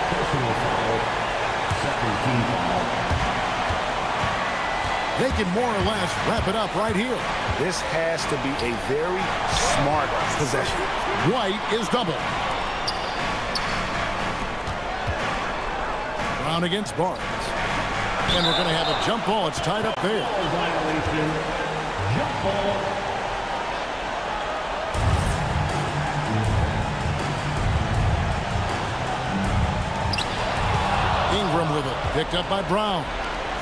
Personal foul. Second team foul. They can more or less wrap it up right here. This has to be a very smart possession. White is double. Brown against Barnes. And we're going to have a jump ball. It's tied up there. Violation. Jump ball. Ingram with it. Picked up by Brown.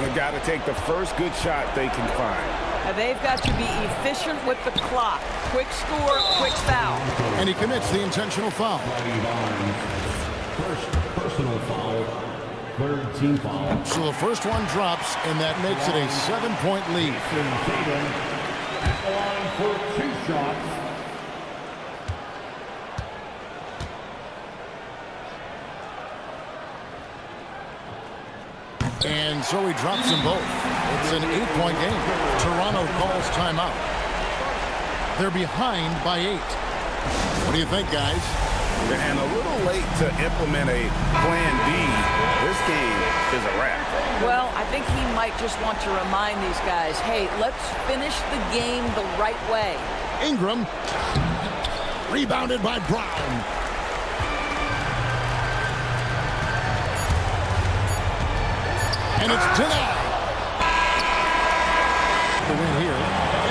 They've got to take the first good shot they can find. And they've got to be efficient with the clock. Quick score, quick foul. And he commits the intentional foul. First personal foul. Third team foul. So the first one drops, and that makes it a 7-point lead. Tatum at the line for 2 shots. And so he drops them both. It's an 8-point game. Toronto calls timeout. They're behind by 8. What do you think, guys? And a little late to implement a plan B. This game is a wrap. Well, I think he might just want to remind these guys, hey, let's finish the game the right way. Ingram. Rebounded by Brown. And it's denied. The win here.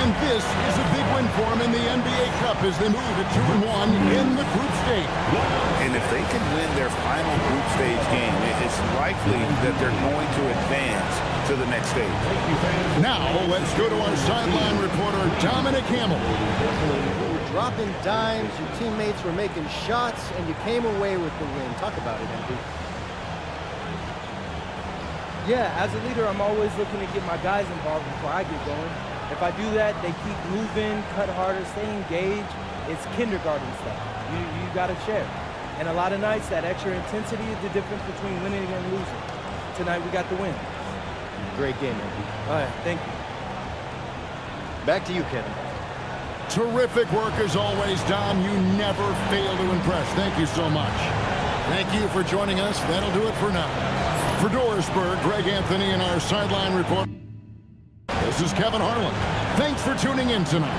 And this is a big win for them in the NBA Cup as they move to 2-1 in the group stage. And if they can win their final group stage game, it's likely that they're going to advance to the next stage. Now, let's go to our sideline reporter, Dominic Hamill. You were dropping dimes, your teammates were making shots, and you came away with the win. Talk about it, MP. Yeah, as a leader, I'm always looking to get my guys involved before I get going. If I do that, they keep moving, cut harder, stay engaged. It's kindergarten stuff. You got to share. And a lot of nights, that extra intensity is the difference between winning and losing. Tonight, we got the win. Great game, MP. All right, thank you. Back to you, Kevin. Terrific work as always, Dom. You never fail to impress. Thank you so much. Thank you for joining us. That'll do it for now. For Dorisburg, Greg Anthony and our sideline report. This is Kevin Harlan. Thanks for tuning in tonight.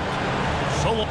So long.